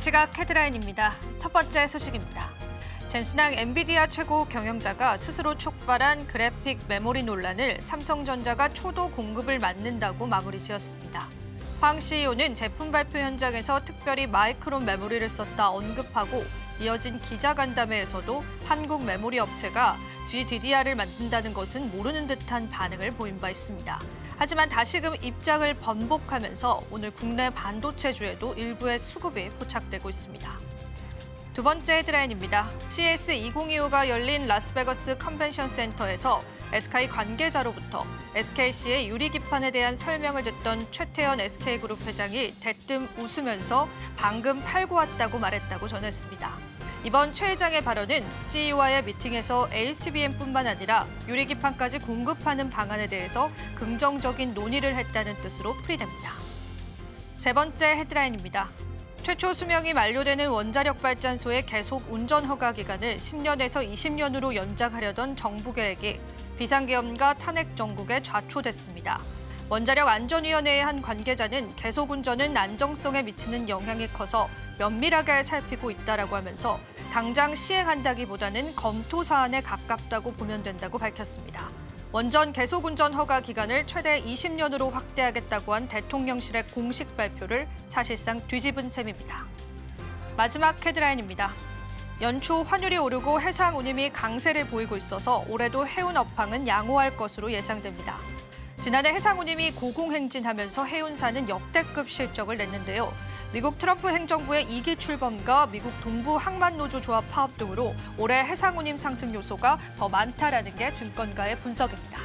시각 헤드라인입니다. 첫 번째 소식입니다. 젠슨항 엔비디아 최고 경영자가 스스로 촉발한 그래픽 메모리 논란을 삼성전자가 초도 공급을 막는다고 마무리 지었습니다. 황 CEO는 제품 발표 현장에서 특별히 마이크론 메모리를 썼다 언급하고 이어진 기자간담회에서도 한국 메모리 업체가 GDDR을 만든다는 것은 모르는 듯한 반응을 보인 바 있습니다. 하지만 다시금 입장을 번복하면서 오늘 국내 반도체주에도 일부의 수급이 포착되고 있습니다. 두 번째 헤드라인입니다. CES 2025가 열린 라스베거스 컨벤션 센터에서 SK 관계자로부터 SKC의 유리기판에 대한 설명을 듣던 최태원 SK그룹 회장이 대뜸 웃으면서 방금 팔고 왔다고 말했다고 전했습니다. 이번 최 회장의 발언은 CEO와의 미팅에서 HBM뿐만 아니라 유리기판까지 공급하는 방안에 대해서 긍정적인 논의를 했다는 뜻으로 풀이됩니다. 세 번째 헤드라인입니다. 최초 수명이 만료되는 원자력 발전소의 계속 운전 허가 기간을 10년에서 20년으로 연장하려던 정부 계획이 비상계엄과 탄핵 정국에 좌초됐습니다. 원자력 안전위원회의 한 관계자는 계속 운전은 안정성에 미치는 영향이 커서 면밀하게 살피고 있다라고 하면서 당장 시행한다기보다는 검토 사안에 가깝다고 보면 된다고 밝혔습니다. 원전 계속 운전 허가 기간을 최대 20년으로 확대하겠다고 한 대통령실의 공식 발표를 사실상 뒤집은 셈입니다. 마지막 헤드라인입니다. 연초 환율이 오르고 해상 운임이 강세를 보이고 있어서 올해도 해운 업황은 양호할 것으로 예상됩니다. 지난해 해상 운임이 고공행진하면서 해운사는 역대급 실적을 냈는데요. 미국 트럼프 행정부의 2기 출범과 미국 동부 항만노조 조합 파업 등으로 올해 해상 운임 상승 요소가 더 많다라는 게 증권가의 분석입니다.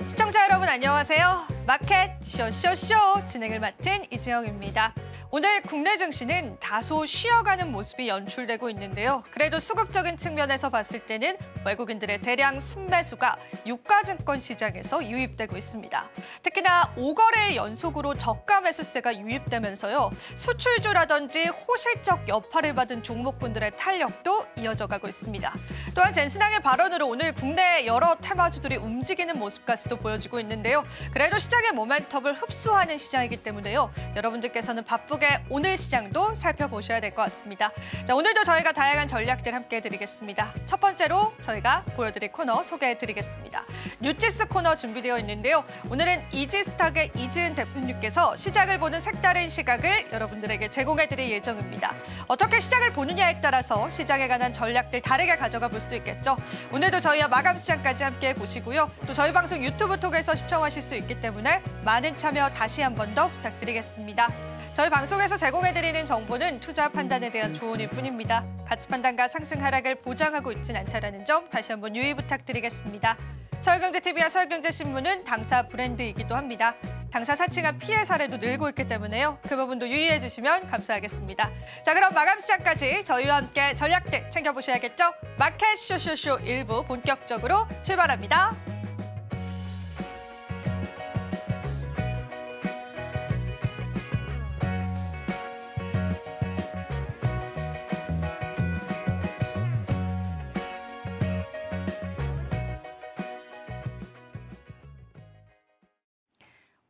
시청자 여러분 안녕하세요. 마켓 쇼쇼쇼 진행을 맡은 이지영입니다. 오늘 국내 증시는 다소 쉬어가는 모습이 연출되고 있는데요. 그래도 수급적인 측면에서 봤을 때는 외국인들의 대량 순매수가 유가증권 시장에서 유입되고 있습니다. 특히나 5거래 연속으로 저가 매수세가 유입되면서요. 수출주라든지 호실적 여파를 받은 종목군들의 탄력도 이어져 가고 있습니다. 또한 젠슨항의 발언으로 오늘 국내 여러 테마주들이 움직이는 모습까지도 보여지고 있는데요. 그래도 시장의 모멘텀을 흡수하는 시장이기 때문에요. 여러분들께서는 바쁘게 오늘 시장도 살펴보셔야 될 것 같습니다. 자, 오늘도 저희가 다양한 전략들 함께 해드리겠습니다. 첫 번째로 저희가 보여드릴 코너 소개해드리겠습니다. 뉴지스 코너 준비되어 있는데요. 오늘은 이지스탁의 이지은 대표님께서 시장을 보는 색다른 시각을 여러분들에게 제공해드릴 예정입니다. 어떻게 시장을 보느냐에 따라서 시장에 관한 전략들 다르게 가져가 볼 수 있겠죠. 오늘도 저희와 마감 시장까지 함께 보시고요. 또 저희 방송 유튜브 통해서 시청하실 수 있기 때문에 많은 참여 다시 한 번 더 부탁드리겠습니다. 저희 방송에서 제공해드리는 정보는 투자 판단에 대한 조언일 뿐입니다. 가치 판단과 상승 하락을 보장하고 있지는 않다는 점 다시 한번 유의 부탁드리겠습니다. 서울경제TV와 서울경제신문은 당사 브랜드이기도 합니다. 당사 사칭한 피해 사례도 늘고 있기 때문에요. 그 부분도 유의해 주시면 감사하겠습니다. 자, 그럼 마감 시장까지 저희와 함께 전략들 챙겨보셔야겠죠? 마켓 쇼쇼쇼 1부 본격적으로 출발합니다.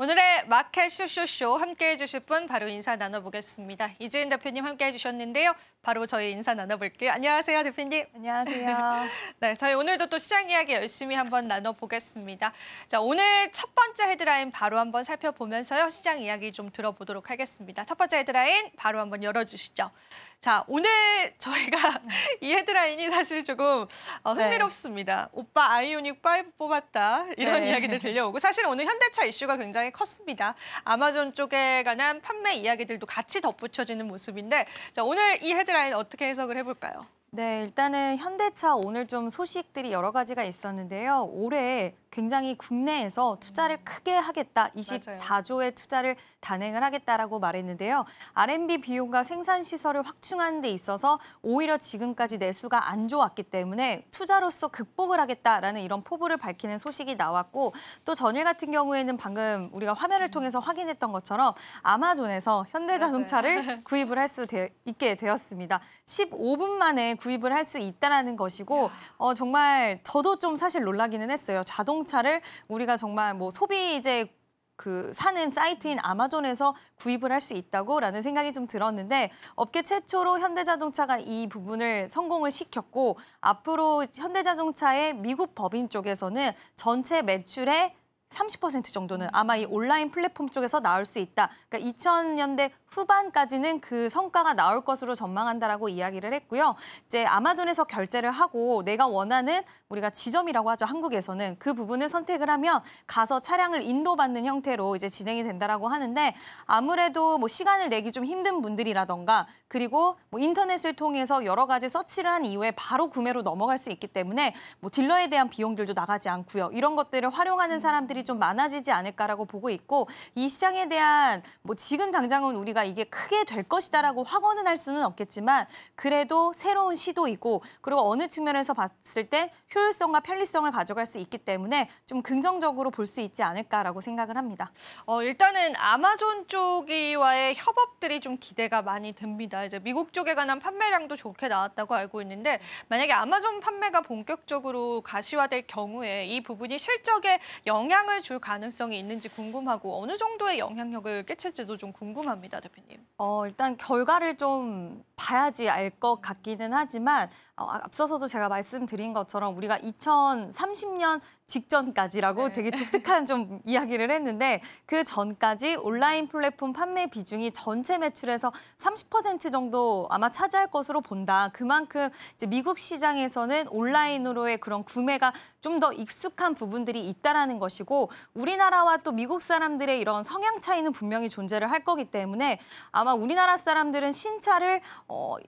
오늘의 마켓 쇼쇼쇼 함께해 주실 분 바로 인사 나눠보겠습니다. 이지은 대표님 함께해 주셨는데요. 바로 저희 인사 나눠볼게요. 안녕하세요, 대표님. 안녕하세요. 네, 저희 오늘도 또 시장 이야기 열심히 한번 나눠보겠습니다. 자, 오늘 첫 번째 헤드라인 바로 한번 살펴보면서요. 시장 이야기 좀 들어보도록 하겠습니다. 첫 번째 헤드라인 바로 한번 열어주시죠. 자, 오늘 저희가 이 헤드라인이 사실 조금 흥미롭습니다. 오빠 아이오닉 5 뽑았다. 이런 이야기들 들려오고 사실 오늘 현대차 이슈가 굉장히 컸습니다. 아마존 쪽에 관한 판매 이야기들도 같이 덧붙여지는 모습인데 자, 오늘 이 헤드라인 어떻게 해석을 해볼까요? 네, 일단은 현대차 오늘 좀 소식들이 여러 가지가 있었는데요. 올해 굉장히 국내에서 투자를 크게 하겠다, 24조의 투자를 단행을 하겠다라고 말했는데요. R&D 비용과 생산 시설을 확충하는 데 있어서 오히려 지금까지 내수가 안 좋았기 때문에 투자로서 극복을 하겠다라는 이런 포부를 밝히는 소식이 나왔고 또 전일 같은 경우에는 방금 우리가 화면을 통해서 확인했던 것처럼 아마존에서 현대자동차를 구입을 할 수 있게 되었습니다. 15분 만에 구입을 할 수 있다는 것이고 정말 저도 좀 사실 놀라기는 했어요. 자동차를 우리가 정말 뭐 소비재 그 사는 사이트인 아마존에서 구입을 할 수 있다고라는 생각이 좀 들었는데 업계 최초로 현대자동차가 이 부분을 성공을 시켰고 앞으로 현대자동차의 미국 법인 쪽에서는 전체 매출의 30% 정도는 아마 이 온라인 플랫폼 쪽에서 나올 수 있다. 그러니까 2000년대 후반까지는 그 성과가 나올 것으로 전망한다라고 이야기를 했고요. 이제 아마존에서 결제를 하고 내가 원하는 우리가 지점이라고 하죠. 한국에서는 그 부분을 선택을 하면 가서 차량을 인도받는 형태로 이제 진행이 된다라고 하는데 아무래도 뭐 시간을 내기 좀 힘든 분들이라던가 그리고 뭐 인터넷을 통해서 여러 가지 서치를 한 이후에 바로 구매로 넘어갈 수 있기 때문에 뭐 딜러에 대한 비용들도 나가지 않고요. 이런 것들을 활용하는 사람들이 좀 많아지지 않을까라고 보고 있고 이 시장에 대한 뭐 지금 당장은 우리가 이게 크게 될 것이다라고 확언은 할 수는 없겠지만 그래도 새로운 시도이고 그리고 어느 측면에서 봤을 때 효율성과 편리성을 가져갈 수 있기 때문에 좀 긍정적으로 볼 수 있지 않을까라고 생각을 합니다. 일단은 아마존 쪽과의 협업들이 좀 기대가 많이 됩니다. 이제 미국 쪽에 관한 판매량도 좋게 나왔다고 알고 있는데 만약에 아마존 판매가 본격적으로 가시화될 경우에 이 부분이 실적에 영향을 줄 가능성이 있는지 궁금하고 어느 정도의 영향력을 끼칠지도 좀 궁금합니다, 대표님. 일단 결과를 좀 봐야지 알 것 같기는 하지만 앞서서도 제가 말씀드린 것처럼 우리가 2030년 직전까지라고 네. 되게 독특한 좀 이야기를 했는데 그 전까지 온라인 플랫폼 판매 비중이 전체 매출에서 30% 정도 아마 차지할 것으로 본다. 그만큼 이제 미국 시장에서는 온라인으로의 그런 구매가 좀 더 익숙한 부분들이 있다라는 것이고 우리나라와 또 미국 사람들의 이런 성향 차이는 분명히 존재를 할 거기 때문에 아마 우리나라 사람들은 신차를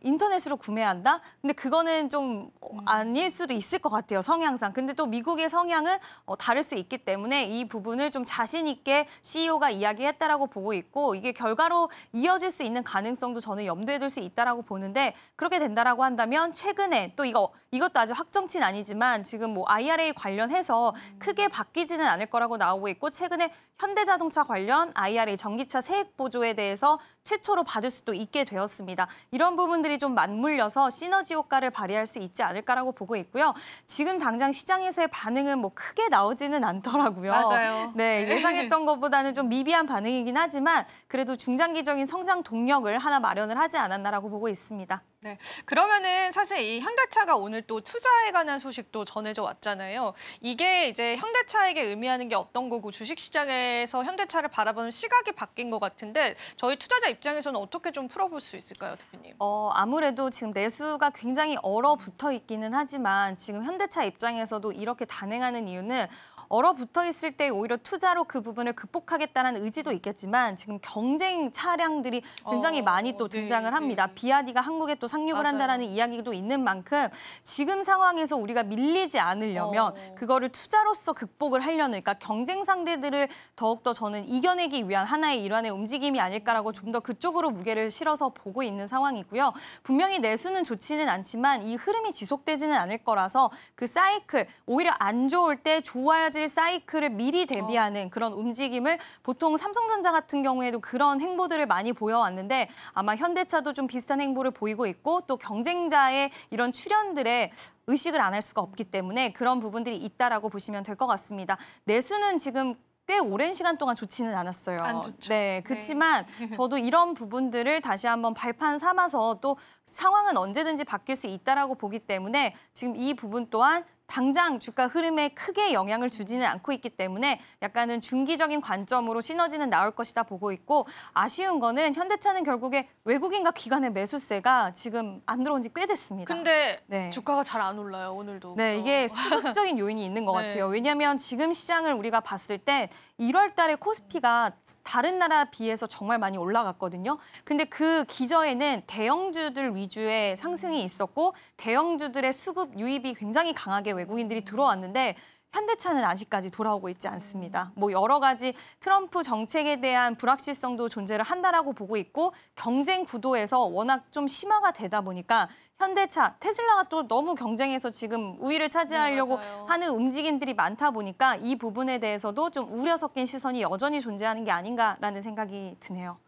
인터넷으로 구매한다? 근데 그거는 좀 아닐 수도 있을 것 같아요, 성향상. 근데 또 미국의 성향은 다를 수 있기 때문에 이 부분을 좀 자신 있게 CEO가 이야기했다라고 보고 있고 이게 결과로 이어질 수 있는 가능성도 저는 염두에 둘 수 있다라고 보는데 그렇게 된다라고 한다면 최근에 또 이것도 아직 확정치는 아니지만 지금 뭐 IRA 관련해서 크게 바뀌지는 않을 거라고 나오고 있고 최근에 현대자동차 관련 IRA 전기차 세액 보조에 대해서 최초로 받을 수도 있게 되었습니다. 이런 부분들이 좀 맞물려서 시너지 효과를 발휘할 수 있지 않을까라고 보고 있고요. 지금 당장 시장에서의 반응은 뭐 크게 나오지는 않더라고요. 맞아요. 네, 예상했던 것보다는 좀 미비한 반응이긴 하지만 그래도 중장기적인 성장 동력을 하나 마련을 하지 않았나라고 보고 있습니다. 네, 그러면은 사실 이 현대차가 오늘 또 투자에 관한 소식도 전해져 왔잖아요. 이게 이제 현대차에게 의미하는 게 어떤 거고 주식시장에서 현대차를 바라보는 시각이 바뀐 것 같은데 저희 투자자 입장에서는 어떻게 좀 풀어볼 수 있을까요, 대표님? 아무래도 지금 내수가 굉장히 얼어붙어 있기는 하지만 지금 현대차 입장에서도 이렇게 단행하는 이유는 얼어붙어 있을 때 오히려 투자로 그 부분을 극복하겠다는 의지도 있겠지만 지금 경쟁 차량들이 굉장히 많이 또 등장을 합니다. 비아디가 한국에 또 상륙을 맞아요. 한다라는 이야기도 있는 만큼 지금 상황에서 우리가 밀리지 않으려면 그거를 투자로서 극복을 하려는 그러니까 경쟁 상대들을 더욱더 저는 이겨내기 위한 하나의 일환의 움직임이 아닐까라고 좀 더 그쪽으로 무게를 실어서 보고 있는 상황이고요. 분명히 내수는 좋지는 않지만 이 흐름이 지속되지는 않을 거라서 그 사이클 오히려 안 좋을 때 좋아질 사이클을 미리 대비하는 그런 움직임을 보통 삼성전자 같은 경우에도 그런 행보들을 많이 보여왔는데 아마 현대차도 좀 비슷한 행보를 보이고 있고 또 경쟁자의 이런 출현들에 의식을 안 할 수가 없기 때문에 그런 부분들이 있다라고 보시면 될 것 같습니다. 내수는 지금 꽤 오랜 시간 동안 좋지는 않았어요. 안 좋죠. 네, 그렇지만 저도 이런 부분들을 다시 한번 발판 삼아서 또 상황은 언제든지 바뀔 수 있다라고 보기 때문에 지금 이 부분 또한 당장 주가 흐름에 크게 영향을 주지는 않고 있기 때문에 약간은 중기적인 관점으로 시너지는 나올 것이다 보고 있고 아쉬운 거는 현대차는 결국에 외국인과 기관의 매수세가 지금 안 들어온 지 꽤 됐습니다. 근데 네. 주가가 잘 안 올라요, 오늘도. 네, 그죠? 이게 수급적인 요인이 있는 것 네. 같아요. 왜냐하면 지금 시장을 우리가 봤을 때 1월 달에 코스피가 다른 나라 비해서 정말 많이 올라갔거든요. 근데 그 기저에는 대형주들 위주의 상승이 있었고 대형주들의 수급 유입이 굉장히 강하게 외국인들이 들어왔는데 현대차는 아직까지 돌아오고 있지 않습니다. 뭐 여러 가지 트럼프 정책에 대한 불확실성도 존재를 한다라고 보고 있고 경쟁 구도에서 워낙 좀 심화가 되다 보니까 현대차, 테슬라가 또 너무 경쟁해서 지금 우위를 차지하려고 맞아요. 하는 움직임들이 많다 보니까 이 부분에 대해서도 좀 우려 섞인 시선이 여전히 존재하는 게 아닌가라는 생각이 드네요.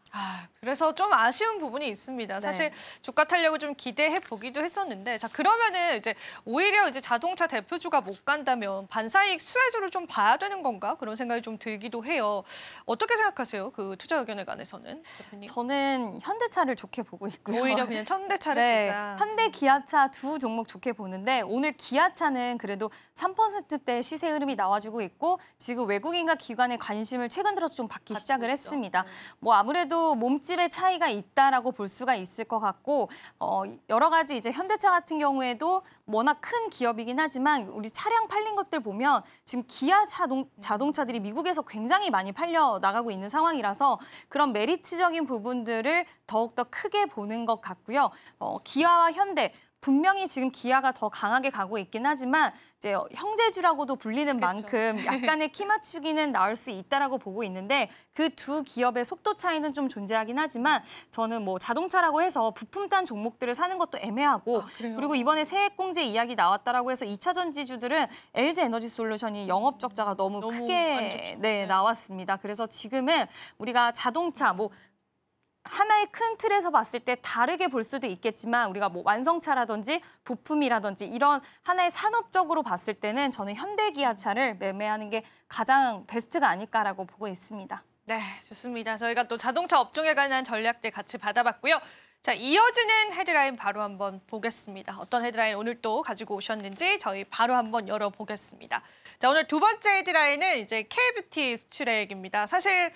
그래서 좀 아쉬운 부분이 있습니다. 사실 주가 탄력을 좀 기대해 보기도 했었는데, 자 그러면은 이제 오히려 이제 자동차 대표주가 못 간다면 반사이익 수혜주를 좀 봐야 되는 건가 그런 생각이 좀 들기도 해요. 어떻게 생각하세요? 그 투자 의견에 관해서는 대표님? 저는 현대차를 좋게 보고 있고요. 오히려 그냥 현대차를 보자. 현대, 기아차 두 종목 좋게 보는데 오늘 기아차는 그래도 3%대 시세 흐름이 나와주고 있고 지금 외국인과 기관의 관심을 최근 들어서 좀 받기 시작을 했습니다. 뭐 아무래도 몸집의 차이가 있다라고 볼 수가 있을 것 같고 여러 가지 이제 현대차 같은 경우에도 워낙 큰 기업이긴 하지만 우리 차량 팔린 것들 보면 지금 기아 자동차들이 미국에서 굉장히 많이 팔려 나가고 있는 상황이라서 그런 메리트적인 부분들을 더욱더 크게 보는 것 같고요. 기아와 현대 분명히 지금 기아가 더 강하게 가고 있긴 하지만 이제 형제주라고도 불리는 만큼 약간의 키 맞추기는 나올 수 있다라고 보고 있는데 그 두 기업의 속도 차이는 좀 존재하긴 하지만 저는 뭐 자동차라고 해서 부품단 종목들을 사는 것도 애매하고 그리고 이번에 세액공제 이야기 나왔다라고 해서 2차 전지주들은 LG 에너지 솔루션이 영업 적자가 너무 크게 나왔습니다. 그래서 지금은 우리가 자동차 뭐 하나의 큰 틀에서 봤을 때 다르게 볼 수도 있겠지만 우리가 뭐 완성차라든지 부품이라든지 이런 하나의 산업적으로 봤을 때는 저는 현대기아차를 매매하는 게 가장 베스트가 아닐까라고 보고 있습니다. 네, 좋습니다. 저희가 또 자동차 업종에 관한 전략들 같이 받아봤고요. 자, 이어지는 헤드라인 바로 한번 보겠습니다. 어떤 헤드라인 오늘 또 가지고 오셨는지 저희 바로 한번 열어보겠습니다. 자, 오늘 두 번째 헤드라인은 이제 K뷰티 수출액입니다. 사실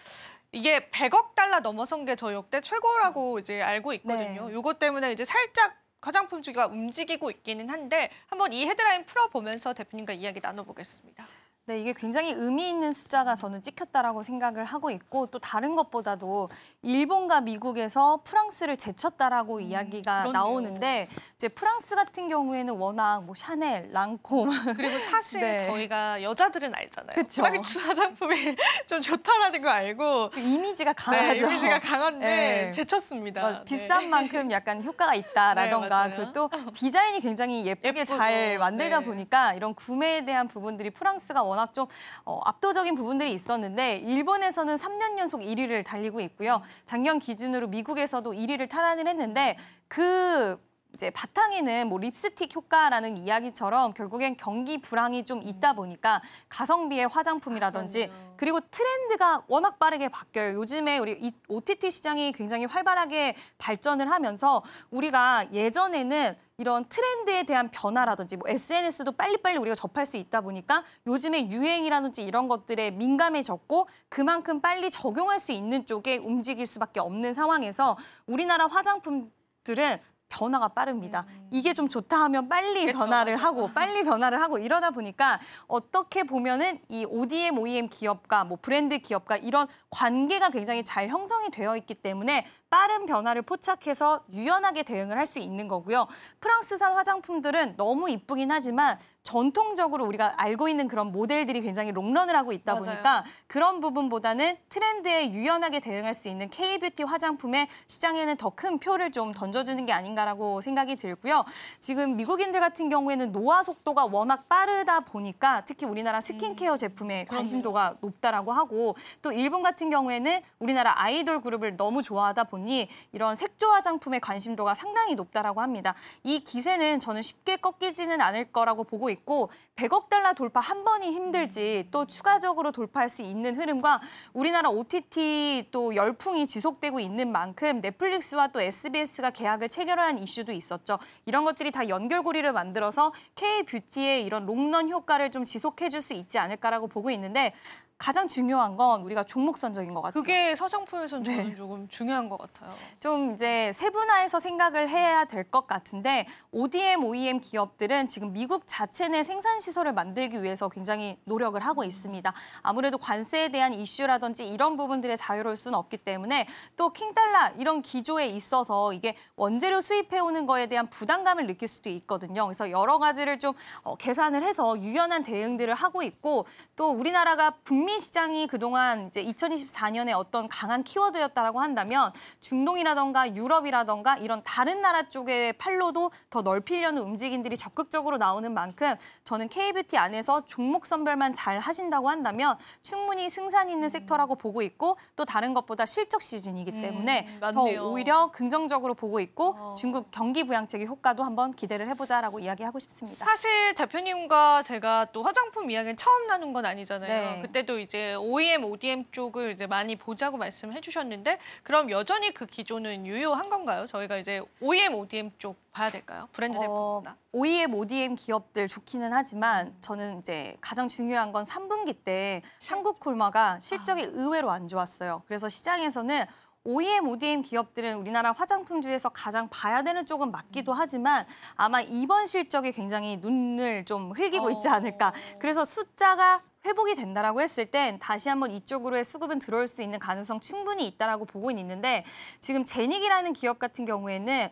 이게 100억 달러 넘어선 게 저 역대 최고라고 이제 알고 있거든요. 이것 때문에 이제 살짝 화장품 주기가 움직이고 있기는 한데 한번 이 헤드라인 풀어보면서 대표님과 이야기 나눠보겠습니다. 네, 이게 굉장히 의미 있는 숫자가 저는 찍혔다라고 생각을 하고 있고 또 다른 것보다도 일본과 미국에서 프랑스를 제쳤다라고 이야기가 나오는데 이제 프랑스 같은 경우에는 워낙 뭐 샤넬, 랑콤 그리고 사실 저희가 여자들은 알잖아요. 그쵸. 프랑스 화장품이 좀 좋다라는 거 알고 이미지가 강하죠. 이미지가 강한데 제쳤습니다. 비싼 만큼 약간 효과가 있다라던가 그 또 디자인이 굉장히 예쁘게 잘 만들다 보니까 이런 구매에 대한 부분들이 프랑스가 워낙 좀 압도적인 부분들이 있었는데 일본에서는 3년 연속 1위를 달리고 있고요. 작년 기준으로 미국에서도 1위를 탈환을 했는데 그 이제 바탕에는 뭐 립스틱 효과라는 이야기처럼 결국엔 경기 불황이 좀 있다 보니까 가성비의 화장품이라든지 그리고 트렌드가 워낙 빠르게 바뀌어요. 요즘에 우리 OTT 시장이 굉장히 활발하게 발전을 하면서 우리가 예전에는 이런 트렌드에 대한 변화라든지 뭐 SNS도 빨리빨리 우리가 접할 수 있다 보니까 요즘에 유행이라든지 이런 것들에 민감해졌고 그만큼 빨리 적용할 수 있는 쪽에 움직일 수밖에 없는 상황에서 우리나라 화장품들은 변화가 빠릅니다. 이게 좀 좋다 하면 빨리 변화를 하고 이러다 보니까 어떻게 보면은 이 ODM, OEM 기업과 뭐 브랜드 기업과 이런 관계가 굉장히 잘 형성이 되어 있기 때문에 빠른 변화를 포착해서 유연하게 대응을 할 수 있는 거고요. 프랑스산 화장품들은 너무 이쁘긴 하지만 전통적으로 우리가 알고 있는 그런 모델들이 굉장히 롱런을 하고 있다 보니까 그런 부분보다는 트렌드에 유연하게 대응할 수 있는 K뷰티 화장품의 시장에는 더 큰 표를 좀 던져주는 게 아닌가라고 생각이 들고요. 지금 미국인들 같은 경우에는 노화 속도가 워낙 빠르다 보니까 특히 우리나라 스킨케어 제품에 관심도가 높다라고 하고 또 일본 같은 경우에는 우리나라 아이돌 그룹을 너무 좋아하다 보니 이런 색조 화장품의 관심도가 상당히 높다라고 합니다. 이 기세는 저는 쉽게 꺾이지는 않을 거라고 보고 있고 100억 달러 돌파 한 번이 힘들지 또 추가적으로 돌파할 수 있는 흐름과 우리나라 OTT 또 열풍이 지속되고 있는 만큼 넷플릭스와 또 SBS가 계약을 체결한 이슈도 있었죠. 이런 것들이 다 연결고리를 만들어서 K뷰티의 이런 롱런 효과를 좀 지속해줄 수 있지 않을까라고 보고 있는데 가장 중요한 건 우리가 종목 선정인 것 같아요. 그게 서장품에서는 저는 조금 중요한 것 같아요. 좀 이제 세분화해서 생각을 해야 될 것 같은데 ODM, OEM 기업들은 지금 미국 자체 내 생산 시설을 만들기 위해서 굉장히 노력을 하고 있습니다. 아무래도 관세에 대한 이슈라든지 이런 부분들에 자유로울 수는 없기 때문에 또 킹달러 이런 기조에 있어서 이게 원재료 수입해오는 거에 대한 부담감을 느낄 수도 있거든요. 그래서 여러 가지를 좀 계산을 해서 유연한 대응들을 하고 있고 또 우리나라가 북미 북미 시장이 그동안 이제 2024년에 어떤 강한 키워드였다라고 한다면 중동이라던가 유럽이라던가 이런 다른 나라 쪽의 판로도 더 넓히려는 움직임들이 적극적으로 나오는 만큼 저는 K뷰티 안에서 종목 선별만 잘 하신다고 한다면 충분히 승산 있는 섹터라고 보고 있고 또 다른 것보다 실적 시즌이기 때문에 더 맞네요. 오히려 긍정적으로 보고 있고 중국 경기 부양책의 효과도 한번 기대를 해보자라고 이야기하고 싶습니다. 사실 대표님과 제가 또 화장품 이야기를 처음 나눈 건 아니잖아요. 네. 그때도 이제 OEM, ODM 쪽을 이제 많이 보자고 말씀해 주셨는데 그럼 여전히 그 기조는 유효한 건가요? 저희가 이제 OEM, ODM 쪽 봐야 될까요? 브랜드 제품보다. OEM, ODM 기업들 좋기는 하지만 저는 이제 가장 중요한 건 3분기 때 한국 콜마가 실적이 의외로 안 좋았어요. 그래서 시장에서는 OEM, ODM 기업들은 우리나라 화장품주에서 가장 봐야 되는 쪽은 맞기도 하지만 아마 이번 실적이 굉장히 눈을 좀 흘기고 있지 않을까. 그래서 숫자가 회복이 된다라고 했을 땐 다시 한번 이쪽으로의 수급은 들어올 수 있는 가능성 충분히 있다라고 보고는 있는데 지금 제닉이라는 기업 같은 경우에는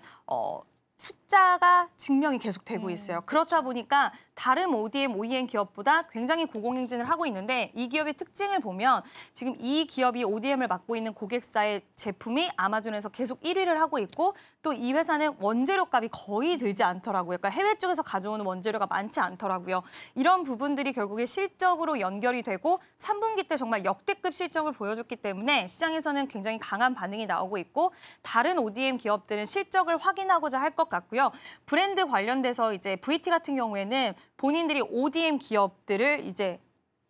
숫자가 증명이 계속 되고 있어요. 그렇다 보니까 다른 ODM, OEM 기업보다 굉장히 고공행진을 하고 있는데 이 기업의 특징을 보면 지금 이 기업이 ODM을 맡고 있는 고객사의 제품이 아마존에서 계속 1위를 하고 있고 또 이 회사는 원재료 값이 거의 들지 않더라고요. 그러니까 해외 쪽에서 가져오는 원재료가 많지 않더라고요. 이런 부분들이 결국에 실적으로 연결이 되고 3분기 때 정말 역대급 실적을 보여줬기 때문에 시장에서는 굉장히 강한 반응이 나오고 있고 다른 ODM 기업들은 실적을 확인하고자 할 것 같고요. 브랜드 관련돼서 이제 VT 같은 경우에는 본인들이 ODM 기업들을 이제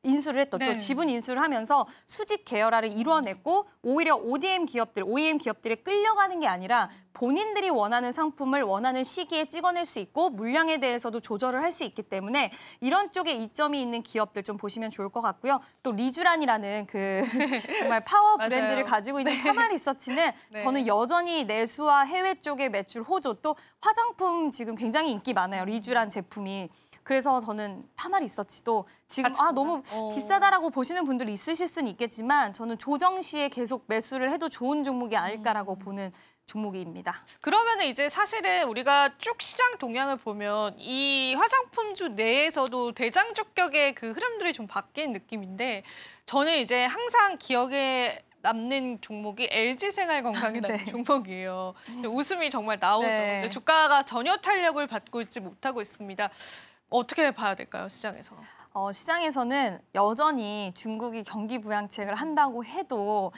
인수를 했던 네. 지분 인수를 하면서 수직 계열화를 이루어냈고 오히려 ODM 기업들, OEM 기업들이 끌려가는 게 아니라 본인들이 원하는 상품을 원하는 시기에 찍어낼 수 있고 물량에 대해서도 조절을 할 수 있기 때문에 이런 쪽에 이점이 있는 기업들 좀 보시면 좋을 것 같고요. 또 리쥬란이라는 그 정말 파워 브랜드를 가지고 있는 파마 리서치는 네. 저는 여전히 내수와 해외 쪽의 매출 호조 또 화장품 지금 굉장히 인기 많아요. 리쥬란 제품이. 그래서 저는 파마 리서치도 지금 너무 비싸다라고 보시는 분들이 있으실 수는 있겠지만 저는 조정 시에 계속 매수를 해도 좋은 종목이 아닐까라고 보는 종목입니다. 그러면 이제 사실은 우리가 쭉 시장 동향을 보면 이 화장품주 내에서도 대장주격의 그 흐름들이 좀 바뀐 느낌인데 저는 이제 항상 기억에 남는 종목이 LG생활건강이라는 네. 종목이에요. 웃음이 정말 나오죠. 네. 근데 주가가 전혀 탄력을 받고 있지 못하고 있습니다. 어떻게 봐야 될까요, 시장에서? 시장에서는 여전히 중국이 경기 부양책을 한다고 해도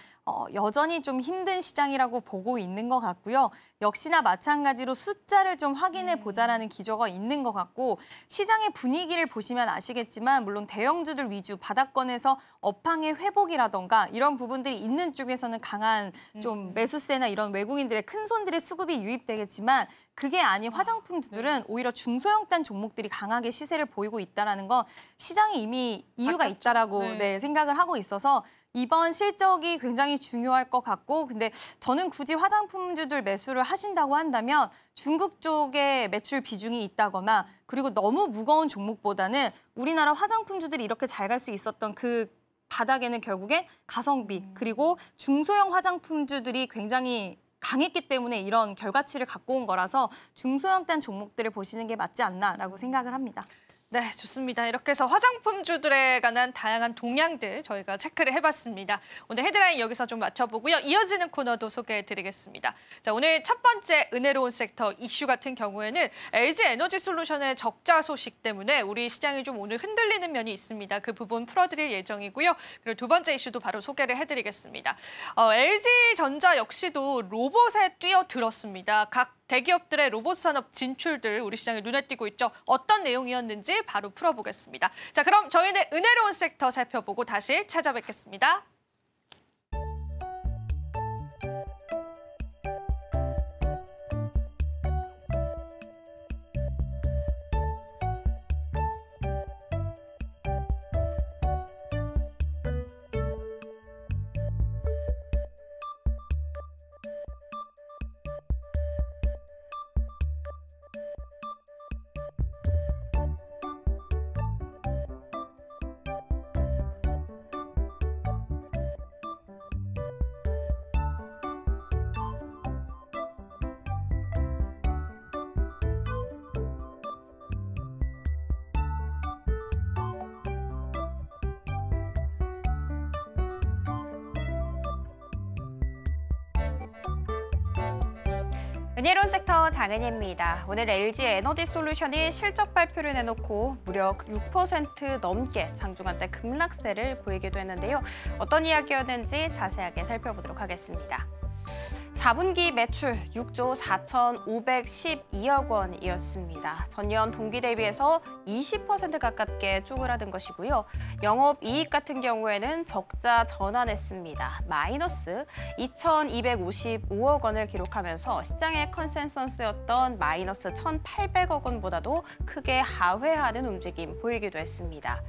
여전히 좀 힘든 시장이라고 보고 있는 것 같고요. 역시나 마찬가지로 숫자를 좀 확인해 보자라는 기조가 있는 것 같고 시장의 분위기를 보시면 아시겠지만 물론 대형주들 위주 바닥권에서 업황의 회복이라던가 이런 부분들이 있는 쪽에서는 강한 좀 매수세나 이런 외국인들의 큰 손들의 수급이 유입되겠지만 그게 아닌 화장품주들은 오히려 중소형단 종목들이 강하게 시세를 보이고 있다는 건 시장에 이미 이유가 있다라고 생각을 하고 있어서 이번 실적이 굉장히 중요할 것 같고 근데 저는 굳이 화장품주들 매수를 하신다고 한다면 중국 쪽에 매출 비중이 있다거나 그리고 너무 무거운 종목보다는 우리나라 화장품주들이 이렇게 잘 갈 수 있었던 그 바닥에는 결국엔 가성비 그리고 중소형 화장품주들이 굉장히 강했기 때문에 이런 결과치를 갖고 온 거라서 중소형단 종목들을 보시는 게 맞지 않나라고 생각을 합니다. 네, 좋습니다. 이렇게 해서 화장품주들에 관한 다양한 동향들 저희가 체크를 해봤습니다. 오늘 헤드라인 여기서 좀 맞춰보고요. 이어지는 코너도 소개해드리겠습니다. 자, 오늘 첫 번째 은혜로운 섹터 이슈 같은 경우에는 LG에너지솔루션의 적자 소식 때문에 우리 시장이 좀 오늘 흔들리는 면이 있습니다. 그 부분 풀어드릴 예정이고요. 그리고 두 번째 이슈도 바로 소개를 해드리겠습니다. LG전자 역시도 로봇에 뛰어들었습니다. 각 대기업들의 로봇 산업 진출들 우리 시장에 눈에 띄고 있죠. 어떤 내용이었는지 바로 풀어보겠습니다. 자, 그럼 저희는 은혜로운 섹터 살펴보고 다시 찾아뵙겠습니다. 은혜로운 섹터 장은희입니다. 오늘 LG 에너지 솔루션이 실적 발표를 내놓고 무려 6% 넘게 장중한때 급락세를 보이기도 했는데요. 어떤 이야기였는지 자세하게 살펴보도록 하겠습니다. 4분기 매출 6조 4,512억 원이었습니다. 전년 동기 대비해서 20% 가깝게 쪼그라든 것이고요. 영업이익 같은 경우에는 적자 전환했습니다. 마이너스 2,255억 원을 기록하면서 시장의 컨센서스였던 마이너스 1,800억 원보다도 크게 하회하는 움직임 보이기도 했습니다.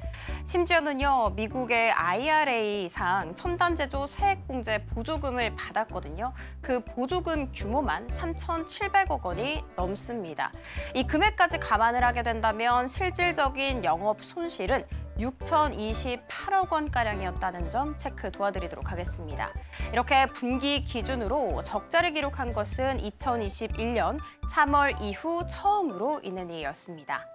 심지어는요, 미국의 IRA상 첨단제조 세액공제 보조금을 받았거든요. 그 보조금 규모만 3,700억 원이 넘습니다. 이 금액까지 감안을 하게 된다면 실질적인 영업 손실은 6,028억 원가량이었다는 점 체크 도와드리도록 하겠습니다. 이렇게 분기 기준으로 적자를 기록한 것은 2021년 3월 이후 처음으로 있는 일이었습니다.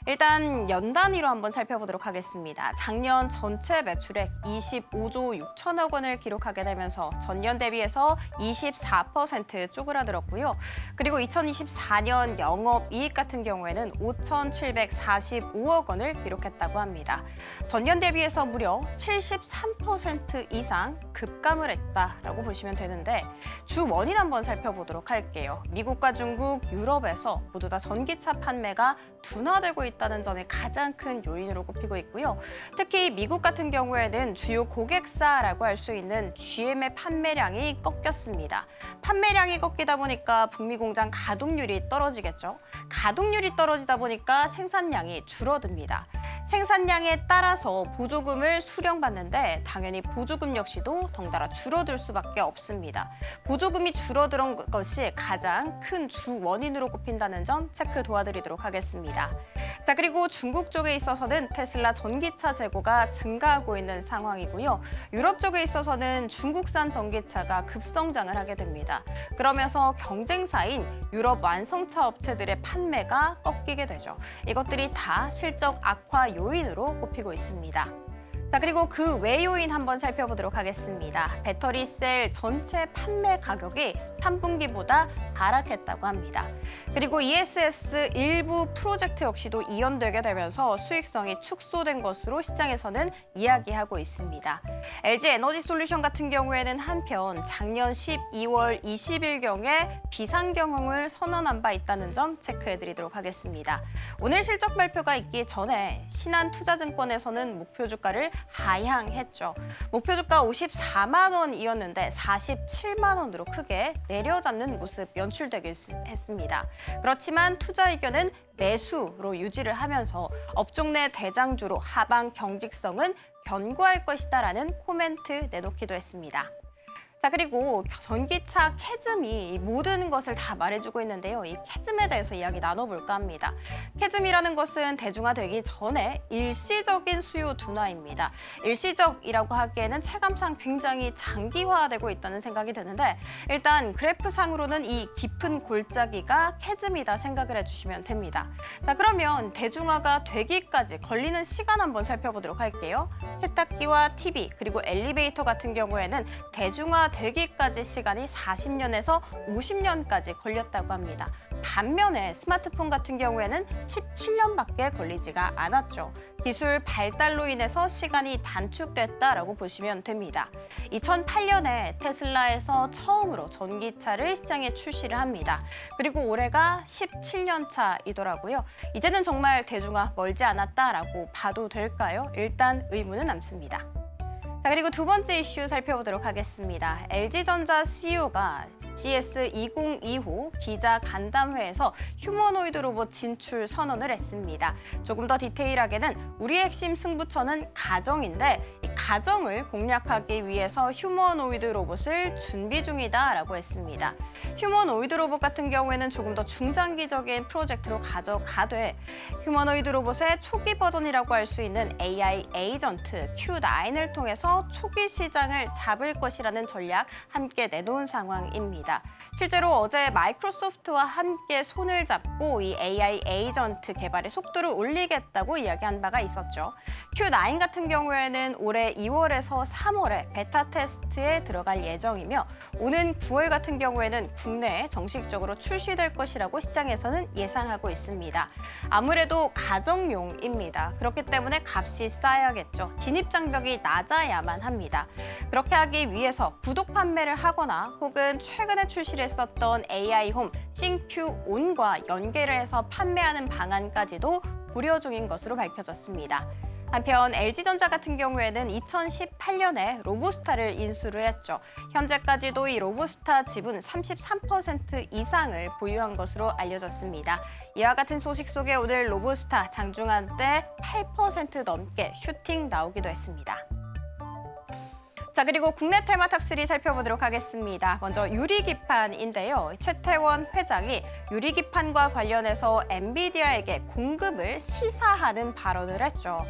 일단 연 단위로 한번 살펴보도록 하겠습니다. 작년 전체 매출액 25조 6천억 원을 기록하게 되면서 전년 대비해서 24% 쪼그라들었고요. 그리고 2024년 영업이익 같은 경우에는 5,745억 원을 기록했다고 합니다. 전년 대비해서 무려 73% 이상 급감을 했다라고 보시면 되는데 주 원인 한번 살펴보도록 할게요. 미국과 중국, 유럽에서 모두 다 전기차 판매가 둔화되고 있다는 점이 가장 큰 요인으로 꼽히고 있고요. 특히 미국 같은 경우에는 주요 고객사라고 할 수 있는 GM의 판매량이 꺾였습니다. 판매량이 꺾이다 보니까 북미 공장 가동률이 떨어지겠죠. 가동률이 떨어지다 보니까 생산량이 줄어듭니다. 생산량에 따라서 보조금을 수령받는데 당연히 보조금 역시도 덩달아 줄어들 수밖에 없습니다. 보조금이 줄어든 것이 가장 큰 주 원인으로 꼽힌다는 점 체크 도와드리도록 하겠습니다. 자, 그리고 중국 쪽에 있어서는 테슬라 전기차 재고가 증가하고 있는 상황이고요. 유럽 쪽에 있어서는 중국산 전기차가 급성장을 하게 됩니다. 그러면서 경쟁사인 유럽 완성차 업체들의 판매가 꺾이게 되죠. 이것들이 다 실적 악화 요인으로 꼽히고 있습니다. 자, 그리고 그 외 요인 한번 살펴보도록 하겠습니다. 배터리셀 전체 판매 가격이 3분기보다 하락했다고 합니다. 그리고 ESS 일부 프로젝트 역시도 이연되게 되면서 수익성이 축소된 것으로 시장에서는 이야기하고 있습니다. LG 에너지 솔루션 같은 경우에는 한편 작년 12월 20일경에 비상경영을 선언한 바 있다는 점 체크해드리도록 하겠습니다. 오늘 실적 발표가 있기 전에 신한투자증권에서는 목표 주가를 하향했죠. 목표 주가 54만 원이었는데 47만 원으로 크게 내려잡는 모습 연출되게 했습니다. 그렇지만 투자 의견은 매수로 유지를 하면서 업종 내 대장주로 하방 경직성은 견고할 것이다라는 코멘트 내놓기도 했습니다. 자, 그리고 전기차 캐즘이 모든 것을 다 말해주고 있는데요. 이 캐즘에 대해서 이야기 나눠볼까 합니다. 캐즘이라는 것은 대중화되기 전에 일시적인 수요 둔화입니다. 일시적이라고 하기에는 체감상 굉장히 장기화되고 있다는 생각이 드는데 일단 그래프상으로는 이 깊은 골짜기가 캐즘이다 생각을 해주시면 됩니다. 자, 그러면 대중화가 되기까지 걸리는 시간 한번 살펴보도록 할게요. 세탁기와 TV 그리고 엘리베이터 같은 경우에는 대중화 되기까지 시간이 40년에서 50년까지 걸렸다고 합니다. 반면에 스마트폰 같은 경우에는 17년밖에 걸리지가 않았죠. 기술 발달로 인해서 시간이 단축됐다라고 보시면 됩니다. 2008년에 테슬라에서 처음으로 전기차를 시장에 출시를 합니다. 그리고 올해가 17년 차이더라고요. 이제는 정말 대중화 멀지 않았다라고 봐도 될까요? 일단 의문은 남습니다. 자, 그리고 두 번째 이슈 살펴보도록 하겠습니다. LG전자 CEO가 CS2025 기자 간담회에서 휴머노이드 로봇 진출 선언을 했습니다. 조금 더 디테일하게는 우리의 핵심 승부처는 가정인데 이 가정을 공략하기 위해서 휴머노이드 로봇을 준비 중이다라고 했습니다. 휴머노이드 로봇 같은 경우에는 조금 더 중장기적인 프로젝트로 가져가되 휴머노이드 로봇의 초기 버전이라고 할 수 있는 AI 에이전트 Q9을 통해서 초기 시장을 잡을 것이라는 전략 함께 내놓은 상황입니다. 실제로 어제 마이크로소프트와 함께 손을 잡고 이 AI 에이전트 개발의 속도를 올리겠다고 이야기한 바가 있었죠. Q9 같은 경우에는 올해 올해 2월에서 3월에 베타 테스트에 들어갈 예정이며 오는 9월 같은 경우에는 국내에 정식적으로 출시될 것이라고 시장에서는 예상하고 있습니다. 아무래도 가정용입니다. 그렇기 때문에 값이 싸야겠죠. 진입 장벽이 낮아야만 합니다. 그렇게 하기 위해서 구독 판매를 하거나 혹은 최근에 출시를 했었던 AI홈 싱큐온과 연계를 해서 판매하는 방안까지도 고려 중인 것으로 밝혀졌습니다. 한편 LG전자 같은 경우에는 2018년에 로보스타를 인수를 했죠. 현재까지도 이 로보스타 지분 33% 이상을 보유한 것으로 알려졌습니다. 이와 같은 소식 속에 오늘 로보스타 장중한때 8% 넘게 슈팅 나오기도 했습니다. 자, 그리고 국내 테마 탑3 살펴보도록 하겠습니다. 먼저 유리기판인데요. 최태원 회장이 유리기판과 관련해서 엔비디아에게 공급을 시사하는 발언을 했죠.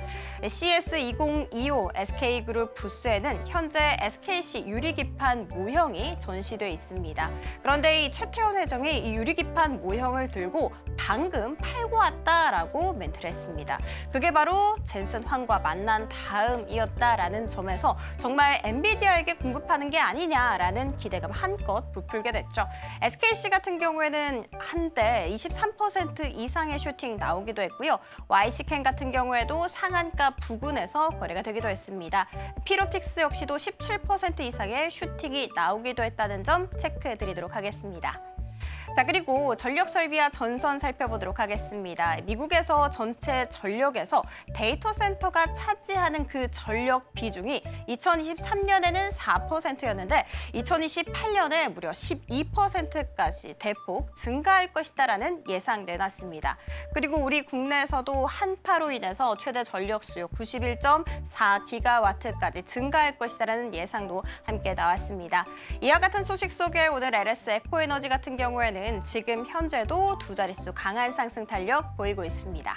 CS2025 SK그룹 부스에는 현재 SKC 유리기판 모형이 전시돼 있습니다. 그런데 이 최태원 회장이 이 유리기판 모형을 들고 방금 팔고 왔다라고 멘트를 했습니다. 그게 바로 젠슨 황과 만난 다음이었다라는 점에서 정말 엔비디아에게 공급하는 게 아니냐라는 기대감 한껏 부풀게 됐죠. SKC 같은 경우에는 한때 23% 이상의 슈팅 나오기도 했고요. YC캔 같은 경우에도 상한가 부근에서 거래가 되기도 했습니다. 피롭틱스 역시도 17% 이상의 슈팅이 나오기도 했다는 점 체크해드리도록 하겠습니다. 자, 그리고 전력 설비와 전선 살펴보도록 하겠습니다. 미국에서 전체 전력에서 데이터 센터가 차지하는 그 전력 비중이 2023년에는 4%였는데 2028년에 무려 12%까지 대폭 증가할 것이다라는 예상 내놨습니다. 그리고 우리 국내에서도 한파로 인해서 최대 전력 수요 91.4기가와트까지 증가할 것이다라는 예상도 함께 나왔습니다. 이와 같은 소식 속에 오늘 LS 에코에너지 같은 경우에는 지금 현재도 두 자릿수 강한 상승 탄력 보이고 있습니다.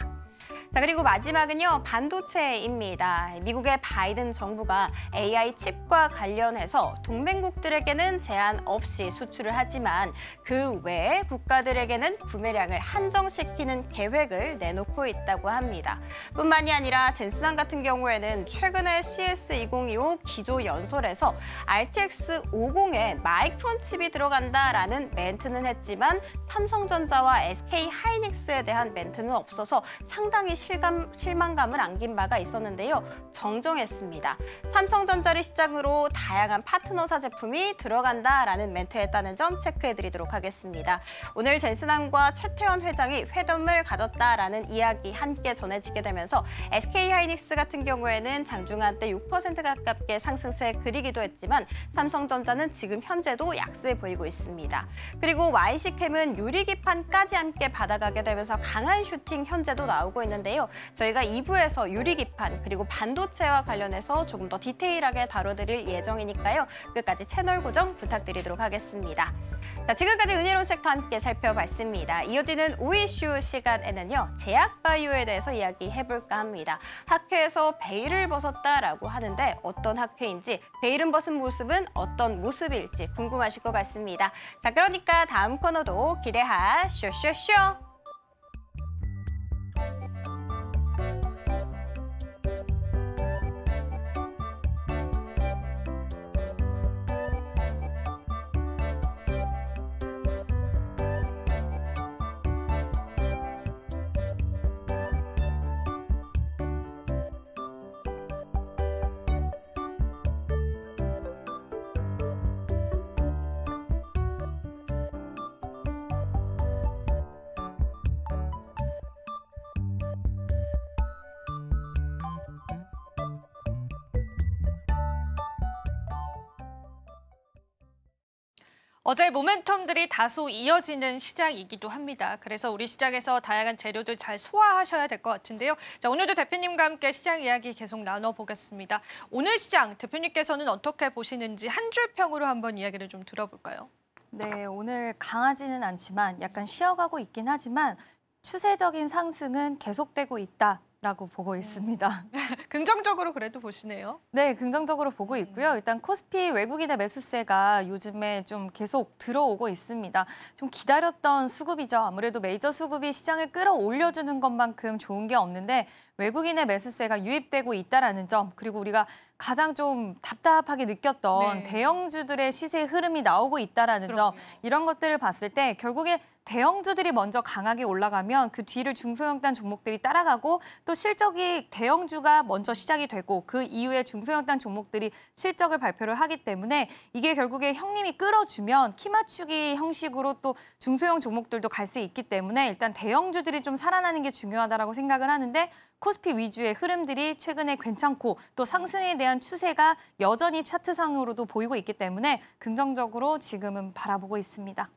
자, 그리고 마지막은요, 반도체입니다. 미국의 바이든 정부가 AI 칩과 관련해서 동맹국들에게는 제한 없이 수출을 하지만 그 외의 국가들에게는 구매량을 한정시키는 계획을 내놓고 있다고 합니다. 뿐만이 아니라 젠슨항 같은 경우에는 최근에 CS2025 기조 연설에서 RTX 50에 마이크론 칩이 들어간다라는 멘트는 했지만 삼성전자와 SK 하이닉스에 대한 멘트는 없어서 상당히 실망감을 안긴 바가 있었는데요. 정정했습니다. 삼성전자를 시작으로 다양한 파트너사 제품이 들어간다라는 멘트였다는 점 체크해드리도록 하겠습니다. 오늘 젠슨항과 최태원 회장이 회담을 가졌다라는 이야기 함께 전해지게 되면서 SK하이닉스 같은 경우에는 장중한 때 6% 가깝게 상승세 그리기도 했지만 삼성전자는 지금 현재도 약세 보이고 있습니다. 그리고 YC캠은 유리기판까지 함께 받아가게 되면서 강한 슈팅 현재도 나오고 있는데요. 저희가 2부에서 유리기판 그리고 반도체와 관련해서 조금 더 디테일하게 다뤄드릴 예정이니까요. 끝까지 채널 고정 부탁드리도록 하겠습니다. 자, 지금까지 은혜로운 섹터 함께 살펴봤습니다. 이어지는 오이슈 시간에는요. 제약바이오에 대해서 이야기해볼까 합니다. 학회에서 베일을 벗었다라고 하는데 어떤 학회인지 베일은 벗은 모습은 어떤 모습일지 궁금하실 것 같습니다. 자, 그러니까 다음 코너도 기대하쇼쇼쇼! 어제 모멘텀들이 다소 이어지는 시장이기도 합니다. 그래서 우리 시장에서 다양한 재료들 잘 소화하셔야 될 것 같은데요. 자, 오늘도 대표님과 함께 시장 이야기 계속 나눠보겠습니다. 오늘 시장 대표님께서는 어떻게 보시는지 한 줄 평으로 한번 이야기를 좀 들어볼까요? 네, 오늘 강하지는 않지만 약간 쉬어가고 있긴 하지만 추세적인 상승은 계속되고 있다라고 보고 있습니다. 긍정적으로 그래도 보시네요. 네, 긍정적으로 보고 있고요. 일단 코스피 외국인의 매수세가 요즘에 좀 계속 들어오고 있습니다. 좀 기다렸던 수급이죠. 아무래도 메이저 수급이 시장을 끌어올려주는 것만큼 좋은 게 없는데 외국인의 매수세가 유입되고 있다라는 점, 그리고 우리가 가장 좀 답답하게 느꼈던 네. 대형주들의 시세 흐름이 나오고 있다라는 점, 이런 것들을 봤을 때 결국에 대형주들이 먼저 강하게 올라가면 그 뒤를 중소형단 종목들이 따라가고 또 실적이 대형주가 먼저 시작이 되고 그 이후에 중소형단 종목들이 실적을 발표를 하기 때문에 이게 결국에 형님이 끌어주면 키 맞추기 형식으로 또 중소형 종목들도 갈 수 있기 때문에 일단 대형주들이 좀 살아나는 게 중요하다라고 생각을 하는데 코스피 위주의 흐름들이 최근에 괜찮고 또 상승에 대한 추세가 여전히 차트상으로도 보이고 있기 때문에 긍정적으로 지금은 바라보고 있습니다.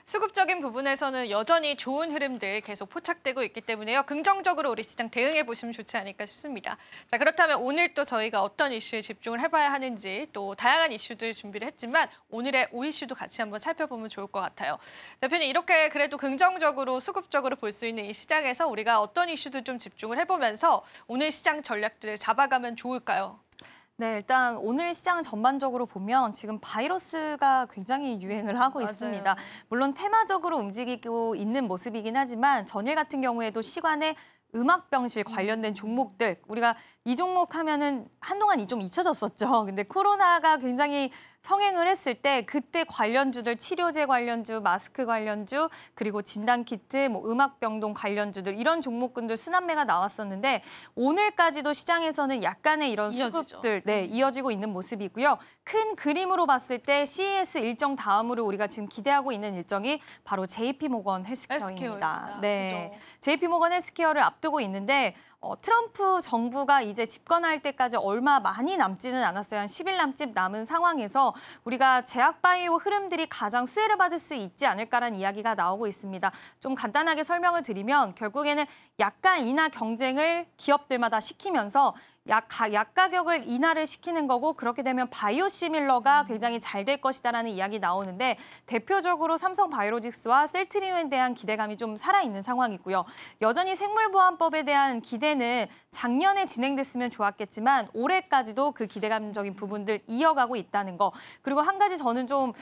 수급적인 부분에서는 여전히 좋은 흐름들 계속 포착되고 있기 때문에요. 긍정적으로 우리 시장 대응해 보시면 좋지 않을까 싶습니다. 자, 그렇다면 오늘 또 저희가 어떤 이슈에 집중을 해봐야 하는지 또 다양한 이슈들 준비를 했지만 오늘의 5이슈도 같이 한번 살펴보면 좋을 것 같아요. 대표님, 이렇게 그래도 긍정적으로 수급적으로 볼 수 있는 이 시장에서 우리가 어떤 이슈들 좀 집중을 해보면서 오늘 시장 전략들을 잡아가면 좋을까요? 네, 일단 오늘 시장 전반적으로 보면 지금 바이러스가 굉장히 유행을 하고 맞아요. 있습니다. 물론 테마적으로 움직이고 있는 모습이긴 하지만 전일 같은 경우에도 시간에 음악병실 관련된 종목들, 우리가 이 종목 하면은 한동안 좀 잊혀졌었죠. 근데 코로나가 굉장히 성행을 했을 때 그때 관련주들, 치료제 관련주, 마스크 관련주, 그리고 진단키트, 음악병동 관련주들 이런 종목군들 순환매가 나왔었는데 오늘까지도 시장에서는 약간의 이런 이어지죠. 수급들 이어지고 있는 모습이고요. 큰 그림으로 봤을 때 CES 일정 다음으로 우리가 지금 기대하고 있는 일정이 바로 JP모건 헬스케어입니다. 네, 그죠? JP모건 헬스케어를 앞두고 있는데 트럼프 정부가 이제 집권할 때까지 얼마 많이 남지는 않았어요. 한 10일 남은 상황에서 우리가 제약바이오 흐름들이 가장 수혜를 받을 수 있지 않을까라는 이야기가 나오고 있습니다. 좀 간단하게 설명을 드리면 결국에는 약가 인하 경쟁을 기업들마다 시키면서 약 가격을 인하를 시키는 거고 그렇게 되면 바이오시밀러가 굉장히 잘 될 것이다라는 이야기 나오는데 대표적으로 삼성바이오로직스와 셀트리온에 대한 기대감이 좀 살아있는 상황이고요. 여전히 생물보안법에 대한 기대는 작년에 진행됐으면 좋았겠지만 올해까지도 그 기대감적인 부분들 이어가고 있다는 거. 그리고 한 가지 저는 좀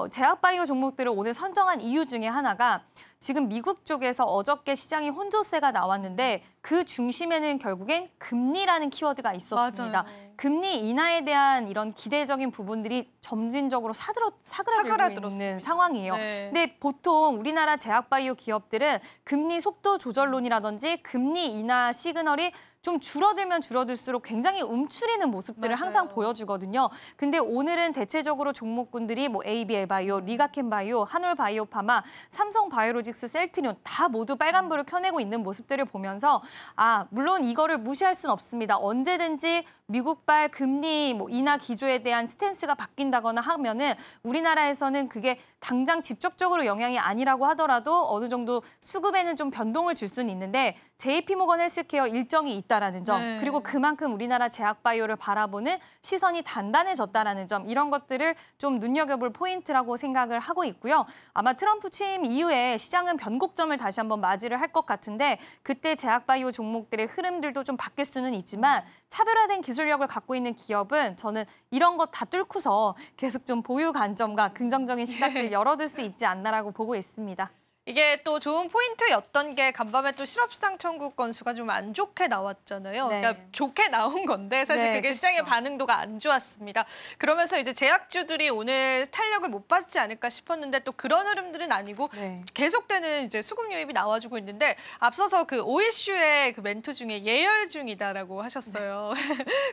제약바이오 종목들을 오늘 선정한 이유 중에 하나가 지금 미국 쪽에서 어저께 시장이 혼조세가 나왔는데 그 중심에는 결국엔 금리라는 키워드가 있었습니다. 맞아요. 금리 인하에 대한 이런 기대적인 부분들이 점진적으로 사그라들고 있는 상황이에요. 네. 근데 보통 우리나라 제약바이오 기업들은 금리 속도 조절론이라든지 금리 인하 시그널이 좀 줄어들면 줄어들수록 굉장히 움츠리는 모습들을 맞아요. 항상 보여주거든요. 근데 오늘은 대체적으로 종목군들이 ABL바이오, 리가켄바이오, 한올바이오파마, 삼성바이오로직스, 셀트리온 다 모두 빨간불을 켜내고 있는 모습들을 보면서 물론 이거를 무시할 수는 없습니다. 언제든지 미국발 금리 인하 기조에 대한 스탠스가 바뀐다거나 하면은 우리나라에서는 그게 당장 직접적으로 영향이 아니라고 하더라도 어느 정도 수급에는 좀 변동을 줄 수는 있는데 JP모건 헬스케어 일정이 있다라는 점, 네. 그리고 그만큼 우리나라 제약바이오를 바라보는 시선이 단단해졌다라는 점, 이런 것들을 좀 눈여겨볼 포인트라고 생각을 하고 있고요. 아마 트럼프 취임 이후에 시장은 변곡점을 다시 한번 맞이를 할 것 같은데 그때 제약바이오 종목들의 흐름들도 좀 바뀔 수는 있지만 차별화된 기술력을 갖고 있는 기업은 저는 이런 것 다 뚫고서 계속 좀 보유 관점과 긍정적인 시각들 열어둘 수 있지 않나라고 보고 있습니다. 이게 또 좋은 포인트였던 게 간밤에 또 실업수당 청구 건수가 좀 안 좋게 나왔잖아요. 네. 그러니까 좋게 나온 건데 사실 네, 그게 그렇죠. 시장의 반응도가 안 좋았습니다. 그러면서 이제 제약주들이 오늘 탄력을 못 받지 않을까 싶었는데 또 그런 흐름들은 아니고 네. 계속되는 이제 수급 유입이 나와주고 있는데 앞서서 그 오이슈의 그 멘트 중에 예열 중이다라고 하셨어요.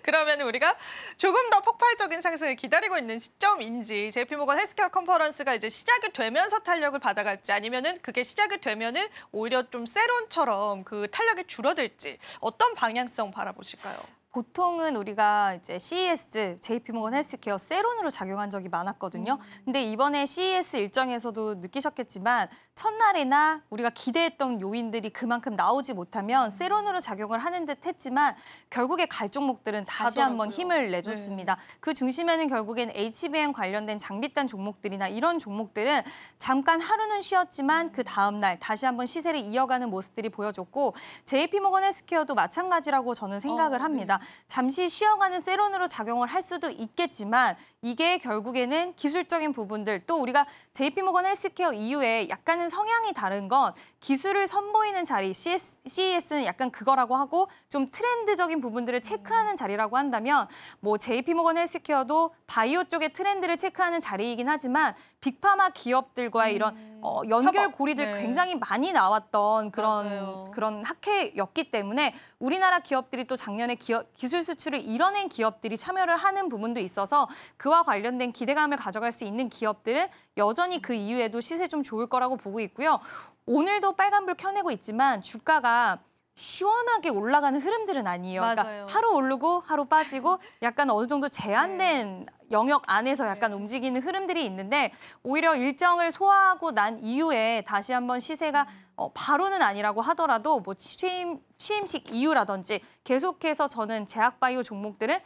그러면 우리가 조금 더 폭발적인 상승을 기다리고 있는 시점인지 JP모건 헬스케어 컨퍼런스가 이제 시작이 되면서 탄력을 받아갈지 아니면은 그게 시작이 되면은 오히려 좀 세론처럼 그 탄력이 줄어들지 어떤 방향성 바라보실까요? 보통은 우리가 이제 CES, JP모건 헬스케어 세론으로 작용한 적이 많았거든요. 근데 이번에 CES 일정에서도 느끼셨겠지만 첫날이나 우리가 기대했던 요인들이 그만큼 나오지 못하면 세론으로 작용을 하는 듯 했지만 결국에 갈 종목들은 다시 한번 가더라고요. 힘을 내줬습니다. 그 중심에는 결국엔 HBM 관련된 장비단 종목들이나 이런 종목들은 잠깐 하루는 쉬었지만 그 다음 날 다시 한번 시세를 이어가는 모습들이 보여줬고 JP모건 헬스케어도 마찬가지라고 저는 생각을 합니다. 잠시 쉬어가는 세론으로 작용을 할 수도 있겠지만 이게 결국에는 기술적인 부분들 또 우리가 JP모건 헬스케어 이후에 약간은 성향이 다른 건 기술을 선보이는 자리, CES는 약간 그거라고 하고 좀 트렌드적인 부분들을 체크하는 자리라고 한다면 뭐 JP모건 헬스케어도 바이오 쪽의 트렌드를 체크하는 자리이긴 하지만 빅파마 기업들과의 이런 연결고리들 네. 굉장히 많이 나왔던 맞아요. 그런 학회였기 때문에 우리나라 기업들이 또 작년에 기술 수출을 이뤄낸 기업들이 참여를 하는 부분도 있어서 그와 관련된 기대감을 가져갈 수 있는 기업들은 여전히 그 이후에도 시세 좀 좋을 거라고 보고 있고요. 오늘도 빨간불 켜내고 있지만 주가가 시원하게 올라가는 흐름들은 아니에요. 맞아요. 그러니까 하루 오르고 하루 빠지고 약간 어느 정도 제한된 영역 안에서 약간 움직이는 흐름들이 있는데 오히려 일정을 소화하고 난 이후에 다시 한번 시세가 바로는 아니라고 하더라도 뭐 취임식 이후라든지 계속해서 저는 제약바이오 종목들은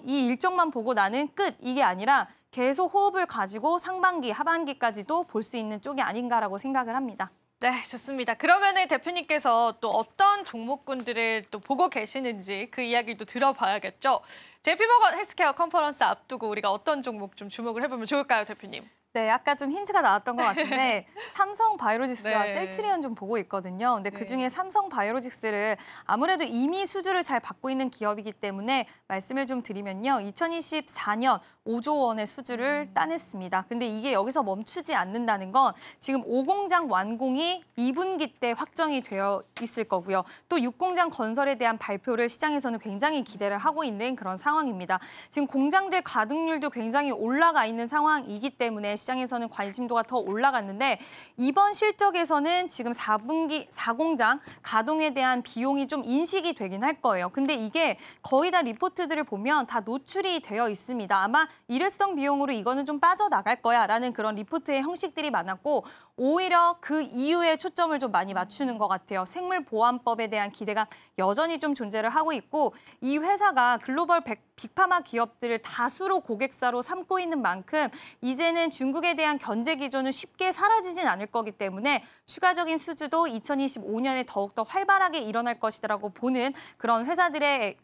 이 일정만 보고 나는 끝 이게 아니라 계속 호흡을 가지고 상반기, 하반기까지도 볼 수 있는 쪽이 아닌가라고 생각을 합니다. 네, 좋습니다. 그러면은 대표님께서 또 어떤 종목군들을 또 보고 계시는지 그 이야기도 들어봐야겠죠. JP모건 헬스케어 컨퍼런스 앞두고 우리가 어떤 종목 좀 주목을 해보면 좋을까요, 대표님? 네, 아까 좀 힌트가 나왔던 것 같은데 삼성 바이오로직스와 네. 셀트리온 좀 보고 있거든요. 근데 그중에 삼성 바이오로직스를 아무래도 이미 수주를 잘 받고 있는 기업이기 때문에 말씀을 좀 드리면요. 2024년 5조 원의 수주를 따냈습니다. 근데 이게 여기서 멈추지 않는다는 건 지금 5공장 완공이 2분기 때 확정이 되어 있을 거고요. 또 6공장 건설에 대한 발표를 시장에서는 굉장히 기대를 하고 있는 그런 상황입니다. 지금 공장들 가동률도 굉장히 올라가 있는 상황이기 때문에 시장에서는 관심도가 더 올라갔는데 이번 실적에서는 지금 4분기 4공장 가동에 대한 비용이 좀 인식이 되긴 할 거예요. 근데 이게 거의 다 리포트들을 보면 다 노출이 되어 있습니다. 아마 일회성 비용으로 이거는 좀 빠져나갈 거야라는 그런 리포트의 형식들이 많았고 오히려 그 이후에 초점을 좀 많이 맞추는 것 같아요. 생물보안법에 대한 기대가 여전히 좀 존재를 하고 있고 이 회사가 글로벌 빅파마 기업들을 다수로 고객사로 삼고 있는 만큼 이제는 중국에 대한 견제 기조는 쉽게 사라지진 않을 거기 때문에 추가적인 수주도 2025년에 더욱더 활발하게 일어날 것이라고 보는 그런 회사들의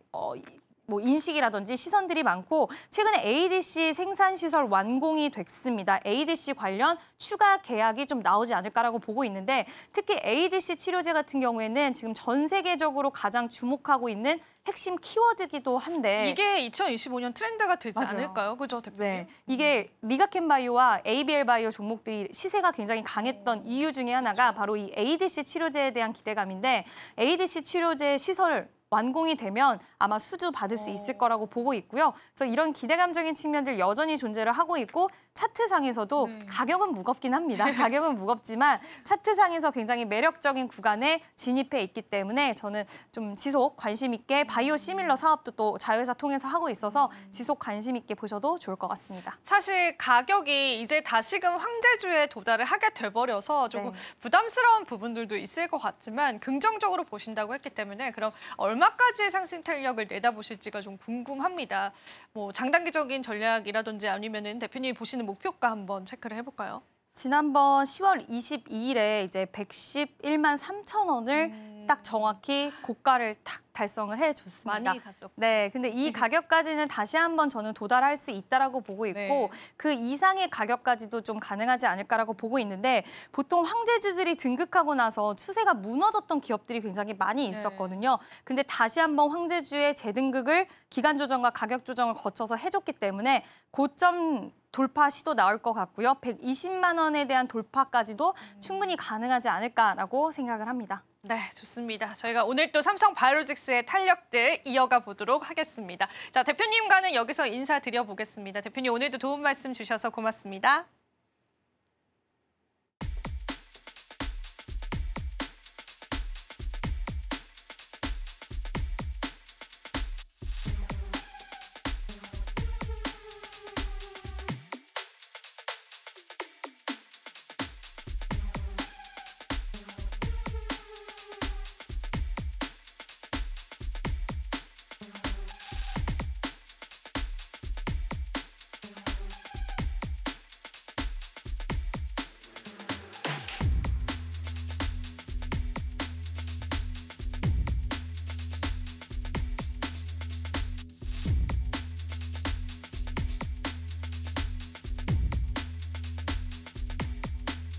뭐 인식이라든지 시선들이 많고 최근에 ADC 생산시설 완공이 됐습니다. ADC 관련 추가 계약이 좀 나오지 않을까라고 보고 있는데 특히 ADC 치료제 같은 경우에는 지금 전 세계적으로 가장 주목하고 있는 핵심 키워드기도 한데 이게 2025년 트렌드가 되지 맞아요. 않을까요? 그죠, 대표님? 네, 이게 리가켄바이오와 ABL바이오 종목들이 시세가 굉장히 강했던 이유 중에 하나가 바로 이 ADC 치료제에 대한 기대감인데 ADC 치료제 시설 완공이 되면 아마 수주 받을 수 있을 거라고 보고 있고요. 그래서 이런 기대감적인 측면들 여전히 존재를 하고 있고 차트상에서도 가격은 무겁긴 합니다. 가격은 무겁지만 차트상에서 굉장히 매력적인 구간에 진입해 있기 때문에 저는 좀 지속 관심 있게 바이오 시밀러 사업도 또 자회사 통해서 하고 있어서 지속 관심 있게 보셔도 좋을 것 같습니다. 사실 가격이 이제 다시금 황제주에 도달을 하게 돼버려서 조금 부담스러운 부분들도 있을 것 같지만 긍정적으로 보신다고 했기 때문에 그럼 얼마까지의 상승 탄력을 내다보실지가 좀 궁금합니다. 뭐 장단기적인 전략이라든지 아니면은 대표님이 보시는 목표가 한번 체크를 해볼까요? 지난번 10월 22일에 이제 111만 3천 원을 딱 정확히 고가를 딱 달성을 해줬습니다. 많이 갔었고. 네, 근데 이 가격까지는 다시 한번 저는 도달할 수 있다라고 보고 있고 그 이상의 가격까지도 좀 가능하지 않을까라고 보고 있는데 보통 황제주들이 등극하고 나서 추세가 무너졌던 기업들이 굉장히 많이 있었거든요. 근데 다시 한번 황제주의 재등극을 기간 조정과 가격 조정을 거쳐서 해줬기 때문에 고점 돌파 시도 나올 것 같고요. 120만 원에 대한 돌파까지도 충분히 가능하지 않을까라고 생각을 합니다. 네, 좋습니다. 저희가 오늘 또 삼성 바이오로직스의 탄력들 이어가 보도록 하겠습니다. 자, 대표님과는 여기서 인사드려보겠습니다. 대표님 오늘도 도움 말씀 주셔서 고맙습니다.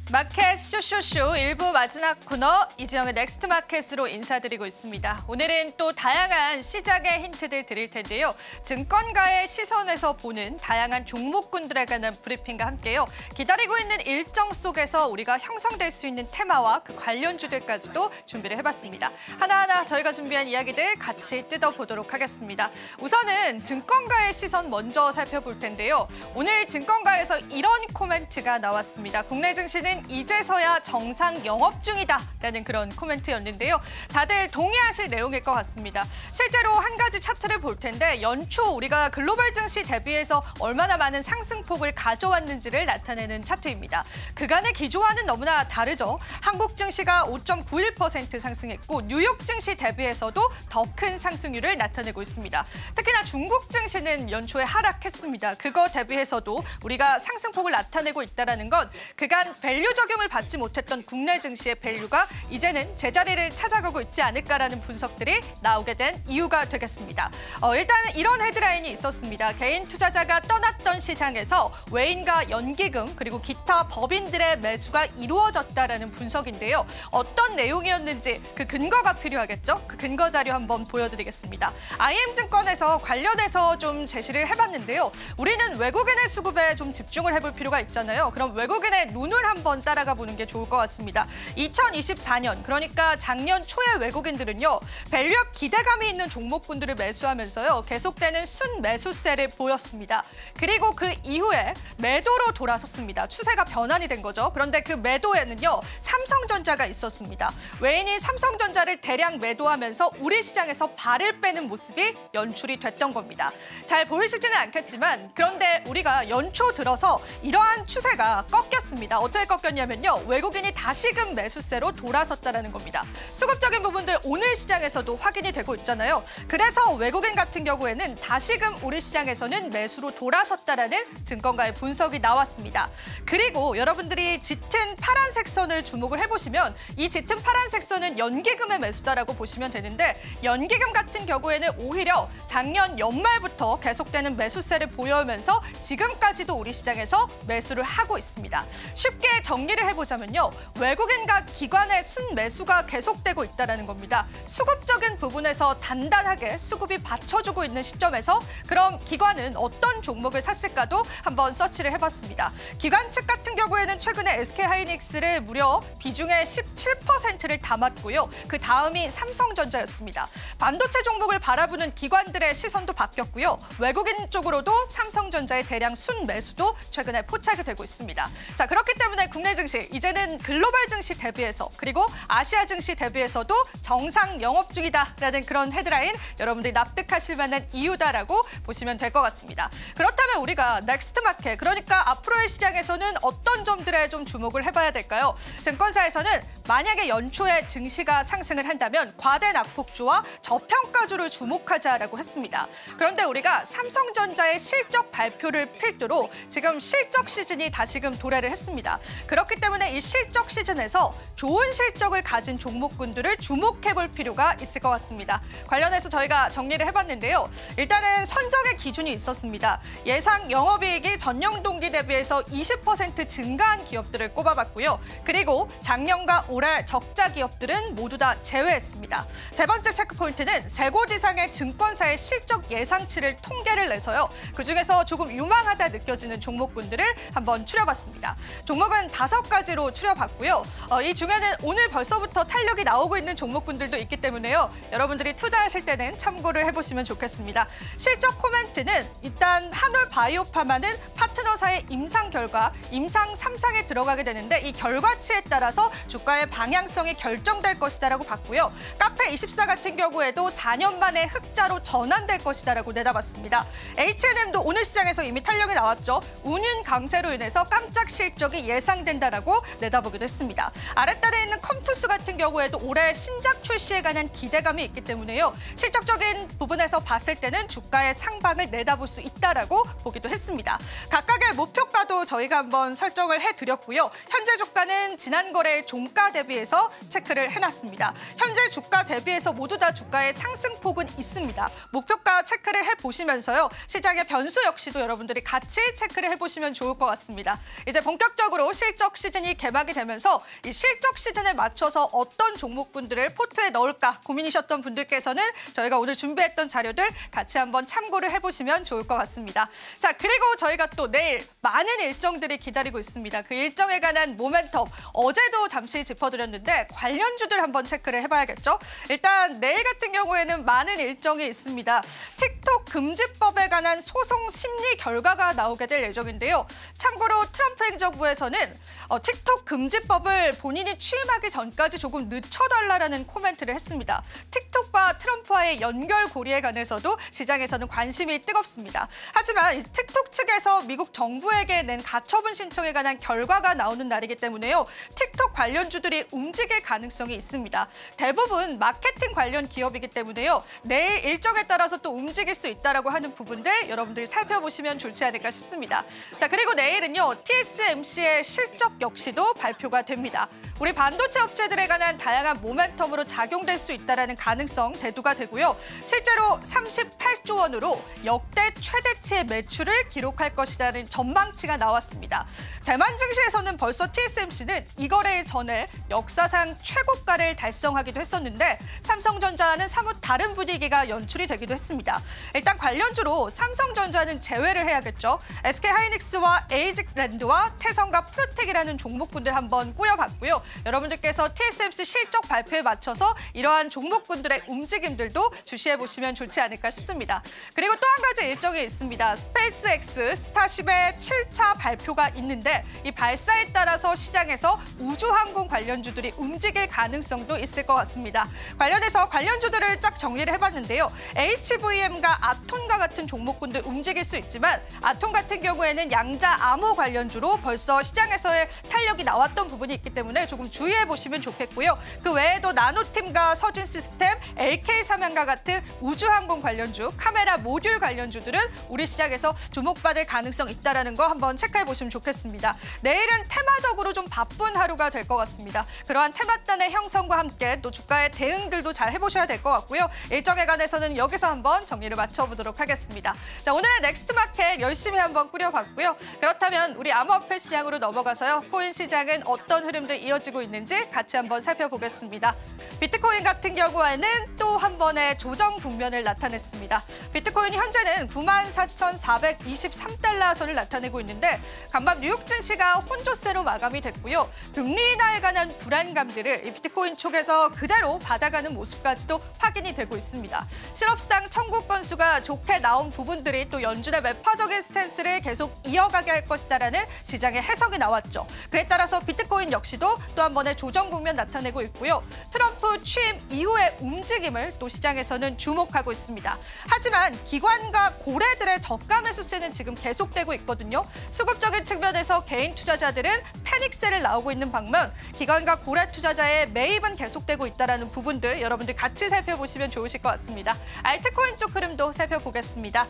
마켓 쇼쇼쇼 1부 마지막 코너 이지영의 넥스트 마켓으로 인사드리고 있습니다. 오늘은 또 다양한 시장의 힌트들 드릴 텐데요. 증권가의 시선에서 보는 다양한 종목군들에 관한 브리핑과 함께요. 기다리고 있는 일정 속에서 우리가 형성될 수 있는 테마와 그 관련주들까지도 준비를 해봤습니다. 하나하나 저희가 준비한 이야기들 같이 뜯어보도록 하겠습니다. 우선은 증권가의 시선 먼저 살펴볼 텐데요. 오늘 증권가에서 이런 코멘트가 나왔습니다. 국내 증시는 이제서야 정상 영업 중이다라는 그런 코멘트였는데요. 다들 동의하실 내용일 것 같습니다. 실제로 한 가지 차트를 볼 텐데 연초 우리가 글로벌 증시 대비해서 얼마나 많은 상승폭을 가져왔는지를 나타내는 차트입니다. 그간의 기조와는 너무나 다르죠. 한국 증시가 5.91% 상승했고 뉴욕 증시 대비해서도 더 큰 상승률을 나타내고 있습니다. 특히나 중국 증시는 연초에 하락했습니다. 그거 대비해서도 우리가 상승폭을 나타내고 있다는 건 그간 밸류 적용을 받지 못했던 국내 증시의 밸류가 이제는 제자리를 찾아가고 있지 않을까라는 분석들이 나오게 된 이유가 되겠습니다. 일단 이런 헤드라인이 있었습니다. 개인 투자자가 떠났던 시장에서 외인과 연기금 그리고 기타 법인들의 매수가 이루어졌다라는 분석인데요. 어떤 내용이었는지 그 근거가 필요하겠죠? 그 근거 자료 한번 보여드리겠습니다. IM증권에서 관련해서 좀 제시를 해봤는데요. 우리는 외국인의 수급에 좀 집중을 해볼 필요가 있잖아요. 그럼 외국인의 눈을 한번 따라가 보는 게 좋을 것 같습니다. 2024년, 그러니까 작년 초에 외국인들은요. 밸류업 기대감이 있는 종목군들을 매수하면서요. 계속되는 순매수세를 보였습니다. 그리고 그 이후에 매도로 돌아섰습니다. 추세가 변환이 된 거죠. 그런데 그 매도에는요. 삼성전자가 있었습니다. 외인이 삼성전자를 대량 매도하면서 우리 시장에서 발을 빼는 모습이 연출이 됐던 겁니다. 잘 보이시지는 않겠지만 그런데 우리가 연초 들어서 이러한 추세가 꺾였습니다. 어떻게 꺾였냐면요. 외국인이 다시금 매수세로 돌아섰다는 겁니다. 수급적인 부분들 오늘 시장에서도 확인이 되고 있잖아요. 그래서 외국인 같은 경우에는 다시금 우리 시장에서는 매수로 돌아섰다는 증권가의 분석이 나왔습니다. 그리고 여러분들이 짙은 파란색 선을 주목을 해보시면 이 짙은 파란색 선은 연기금의 매수다라고 보시면 되는데 연기금 같은 경우에는 오히려 작년 연말부터 계속되는 매수세를 보여오면서 지금까지도 우리 시장에서 매수를 하고 있습니다. 쉽게 정리를 해보자면요. 외국인과 기관의 순매수가 계속되고 있다는 겁니다. 수급적인 부분에서 단단하게 수급이 받쳐주고 있는 시점에서 그럼 기관은 어떤 종목을 샀을까도 한번 서치를 해봤습니다. 기관 측 같은 경우에는 최근에 SK하이닉스를 무려 비중의 17%를 담았고요. 그 다음이 삼성전자였습니다. 반도체 종목을 바라보는 기관들의 시선도 바뀌었고요. 외국인 쪽으로도 삼성전자의 대량 순매수도 최근에 포착이 되고 있습니다. 자, 그렇기 때문에 국내 증시 이제는 글로벌 증시 대비해서 그리고 아시아 증시 대비해서도 정상 영업 중이다라는 그런 헤드라인 여러분들이 납득하실 만한 이유다라고 보시면 될 것 같습니다. 그렇다면 우리가 넥스트 마켓 그러니까 앞으로의 시장에서는 어떤 점들에 좀 주목을 해봐야 될까요? 증권사에서는 만약에 연초에 증시가 상승을 한다면 과대 낙폭주와 저평가주를 주목하자라고 했습니다. 그런데 우리가 삼성전자의 실적 발표를 필두로 지금 실적 시즌이 다시금 도래를 했습니다. 그렇기 때문에 이 실적 시즌에서 좋은 실적을 가진 종목군들을 주목해볼 필요가 있을 것 같습니다. 관련해서 저희가 정리를 해봤는데요. 일단은 선정의 기준이 있었습니다. 예상 영업이익이 전년 동기 대비해서 20% 증가한 기업들을 꼽아봤고요. 그리고 작년과 올해 적자 기업들은 모두 다 제외했습니다. 세 번째 체크포인트는 세 곳 이상의 증권사의 실적 예상치를 통계를 내서요. 그중에서 조금 유망하다 느껴지는 종목군들을 한번 추려봤습니다. 종목은 5가지로 추려봤고요. 이 중에는 오늘 벌써부터 탄력이 나오고 있는 종목군들도 있기 때문에요. 여러분들이 투자하실 때는 참고를 해보시면 좋겠습니다. 실적 코멘트는 일단 한올바이오파마는 파트너사의 임상 결과, 임상 3상에 들어가게 되는데 이 결과치에 따라서 주가의 방향성이 결정될 것이다라고 봤고요. 카페24 같은 경우에도 4년 만에 흑자로 전환될 것이다라고 내다봤습니다. H&M도 오늘 시장에서 이미 탄력이 나왔죠. 운윤 강세로 인해서 깜짝 실적이 예상된다라고 내다보기도 했습니다. 아랫단에 있는 컴투스 같은 경우에도 올해 신작 출시에 관한 기대감이 있기 때문에요. 실적적인 부분에서 봤을 때는 주가의 상방을 내다볼 수 있다라고 보기도 했습니다. 각각의 목표가도 저희가 한번 설정을 해드렸고요. 현재 주가는 지난 거래 종가 대비해서 체크를 해놨습니다. 현재 주가 대비해서 모두 다 주가의 상승폭은 있습니다. 목표가 체크를 해보시면서요. 시장의 변수 역시도 여러분들이 같이 체크를 해보시면 좋을 것 같습니다. 이제 본격적으로 실적 실적 시즌이 개막이 되면서 이 실적 시즌에 맞춰서 어떤 종목군들을 포트에 넣을까 고민이셨던 분들께서는 저희가 오늘 준비했던 자료들 같이 한번 참고를 해보시면 좋을 것 같습니다. 자, 그리고 저희가 또 내일 많은 일정들이 기다리고 있습니다. 그 일정에 관한 모멘텀 어제도 잠시 짚어드렸는데 관련주들 한번 체크를 해봐야겠죠. 일단 내일 같은 경우에는 많은 일정이 있습니다. 틱톡 금지법에 관한 소송 심리 결과가 나오게 될 예정인데요. 참고로 트럼프 행정부에서는 틱톡 금지법을 본인이 취임하기 전까지 조금 늦춰달라는 코멘트를 했습니다. 틱톡과 트럼프와의 연결고리에 관해서도 시장에서는 관심이 뜨겁습니다. 하지만 틱톡 측에서 미국 정부에게 낸 가처분 신청에 관한 결과가 나오는 날이기 때문에요. 틱톡 관련주들이 움직일 가능성이 있습니다. 대부분 마케팅 관련 기업이기 때문에요. 내일 일정에 따라서 또 움직일 수 있다라고 하는 부분들 여러분들이 살펴보시면 좋지 않을까 싶습니다. 자, 그리고 내일은요. TSMC의 실적 역시도 발표가 됩니다. 우리 반도체 업체들에 관한 다양한 모멘텀으로 작용될 수 있다는 가능성 대두가 되고요. 실제로 38조 원으로 역대 최대치의 매출을 기록할 것이라는 전망치가 나왔습니다. 대만 증시에서는 벌써 TSMC는 이 거래일 전에 역사상 최고가를 달성하기도 했었는데 삼성전자와는 사뭇 다른 분위기가 연출이 되기도 했습니다. 일단 관련주로 삼성전자는 제외를 해야겠죠. SK하이닉스와 에이직랜드와 태성과 프로텍이라는 종목군들 한번 꾸려봤고요. 여러분들께서 TSMC 실적 발표에 맞춰서 이러한 종목군들의 움직임들도 주시해보시면 좋지 않을까 싶습니다. 그리고 또 한 가지 일정이 있습니다. 스페이스X 스타쉽의 7차 발표가 있는데 이 발사에 따라서 시장에서 우주항공 관련주들이 움직일 가능성도 있을 것 같습니다. 관련해서 관련주들을 쫙 정리를 해봤는데요. HVM과 아톤과 같은 종목군들 움직일 수 있지만 아톤 같은 경우에는 양자 암호 관련주로 벌써 시장에서의 탄력이 나왔던 부분이 있기 때문에 조금 주의해보시면 좋겠고요. 그 외에도 나노팀과 서진시스템, LK삼양과 같은 우주항공 관련주, 카메라 모듈 관련주들은 우리 시장에서 주목받을 가능성 있다는 거 한번 체크해보시면 좋겠습니다. 내일은 테마적으로 좀 바쁜 하루가 될 것 같습니다. 그러한 테마단의 형성과 함께 또 주가의 대응들도 잘 해보셔야 될 것 같고요. 일정에 관해서는 여기서 한번 정리를 맞춰보도록 하겠습니다. 자, 오늘의 넥스트 마켓 열심히 한번 꾸려봤고요. 그렇다면 우리 암호화폐 시장으로 넘어가서요. 코인 시장은 어떤 흐름들 이어지고 있는지 같이 한번 살펴보겠습니다. 비트코인 같은 경우에는 또 한 번의 조정 국면을 나타냈습니다. 비트코인이 현재는 94,423달러 선을 나타내고 있는데 간밤 뉴욕 증시가 혼조세로 마감이 됐고요. 금리 인하에 관한 불안감들을 이 비트코인 쪽에서 그대로 받아가는 모습까지도 확인이 되고 있습니다. 실업수당 청구 건수가 좋게 나온 부분들이 또 연준의 매파적인 스탠스를 계속 이어가게 할 것이다라는 시장의 해석이 나왔죠. 그에 따라서 비트코인 역시도 또 한 번의 조정 국면 나타내고 있고요. 트럼프 취임 이후의 움직임을 또 시장에서는 주목하고 있습니다. 하지만 기관과 고래들의 저가 매수세는 지금 계속되고 있거든요. 수급적인 측면에서 개인 투자자들은 패닉세를 나오고 있는 반면 기관과 고래 투자자의 매입은 계속되고 있다는 부분들 여러분들 같이 살펴보시면 좋으실 것 같습니다. 알트코인 쪽 흐름도 살펴보겠습니다.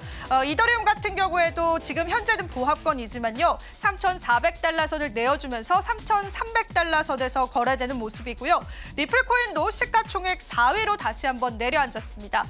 이더리움 같은 경우에도 지금 현재는 보합권이지만요. 3,400달러 선을 내어주면서 3,300달러 선에서 거래되는 모습이고요. 리플코인도 시가총액 4위로 다시 한번 내려앉았습니다.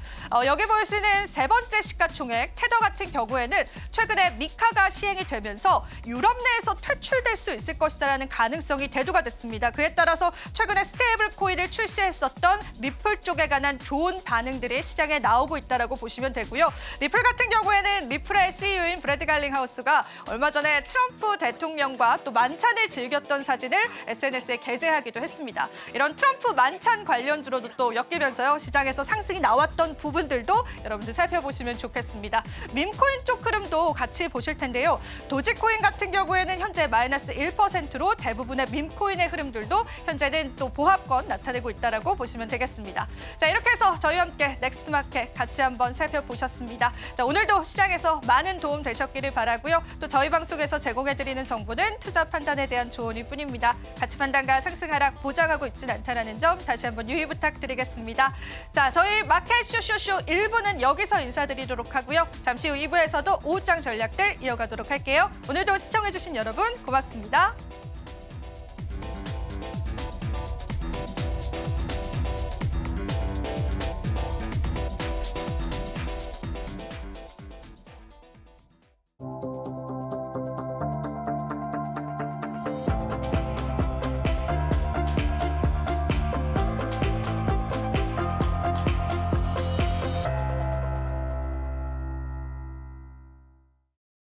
여기 보시는 세 번째 시가총액 테더 같은 경우에는 최근에 미카가 시행이 되면서 유럽 내에서 퇴출될 수 있을 것이라는 가능성이 대두가 됐습니다. 그에 따라서 최근에 스테이블 코인을 출시했었던 리플 쪽에 관한 좋은 반응들이 시장에 나오고 있다고 보시면 되고요. 리플 같은 경우에는 리플의 CEO인 브래드 갈링하우스가 얼마 전에 트럼프 대통령과 또 만찬을 즐겼던 사진을 SNS에 게재하기도 했습니다. 이런 트럼프 만찬 관련주로도 또 엮이면서요. 시장에서 상승이 나왔던 부분들도 여러분들 살펴보시면 좋겠습니다. 밈코인 쪽 흐름도 같이 보실 텐데요. 도지코인 같은 경우에는 현재 마이너스 1%로 대부분의 밈코인의 흐름들도 현재는 또 보합권 나타내고 있다고 보시면 되겠습니다. 자, 이렇게 해서 저희와 함께 넥스트 마켓 같이 한번 살펴보셨습니다. 자, 오늘도 시장에서 많은 도움 되셨기를 바라고요. 또 저희 방송에서 제공해드리는 정보는 투자 판단에 대한 조언일 뿐입니다. 가치 판단과 상승 하락 보장하고 있지는 않다는 점 다시 한번 유의 부탁드리겠습니다. 자, 저희 마켓 쇼쇼쇼 1부는 여기서 인사드리도록 하고요. 잠시 후 2부에서도 오후장 전략들 이어가도록 할게요. 오늘도 시청해주신 여러분 고맙습니다.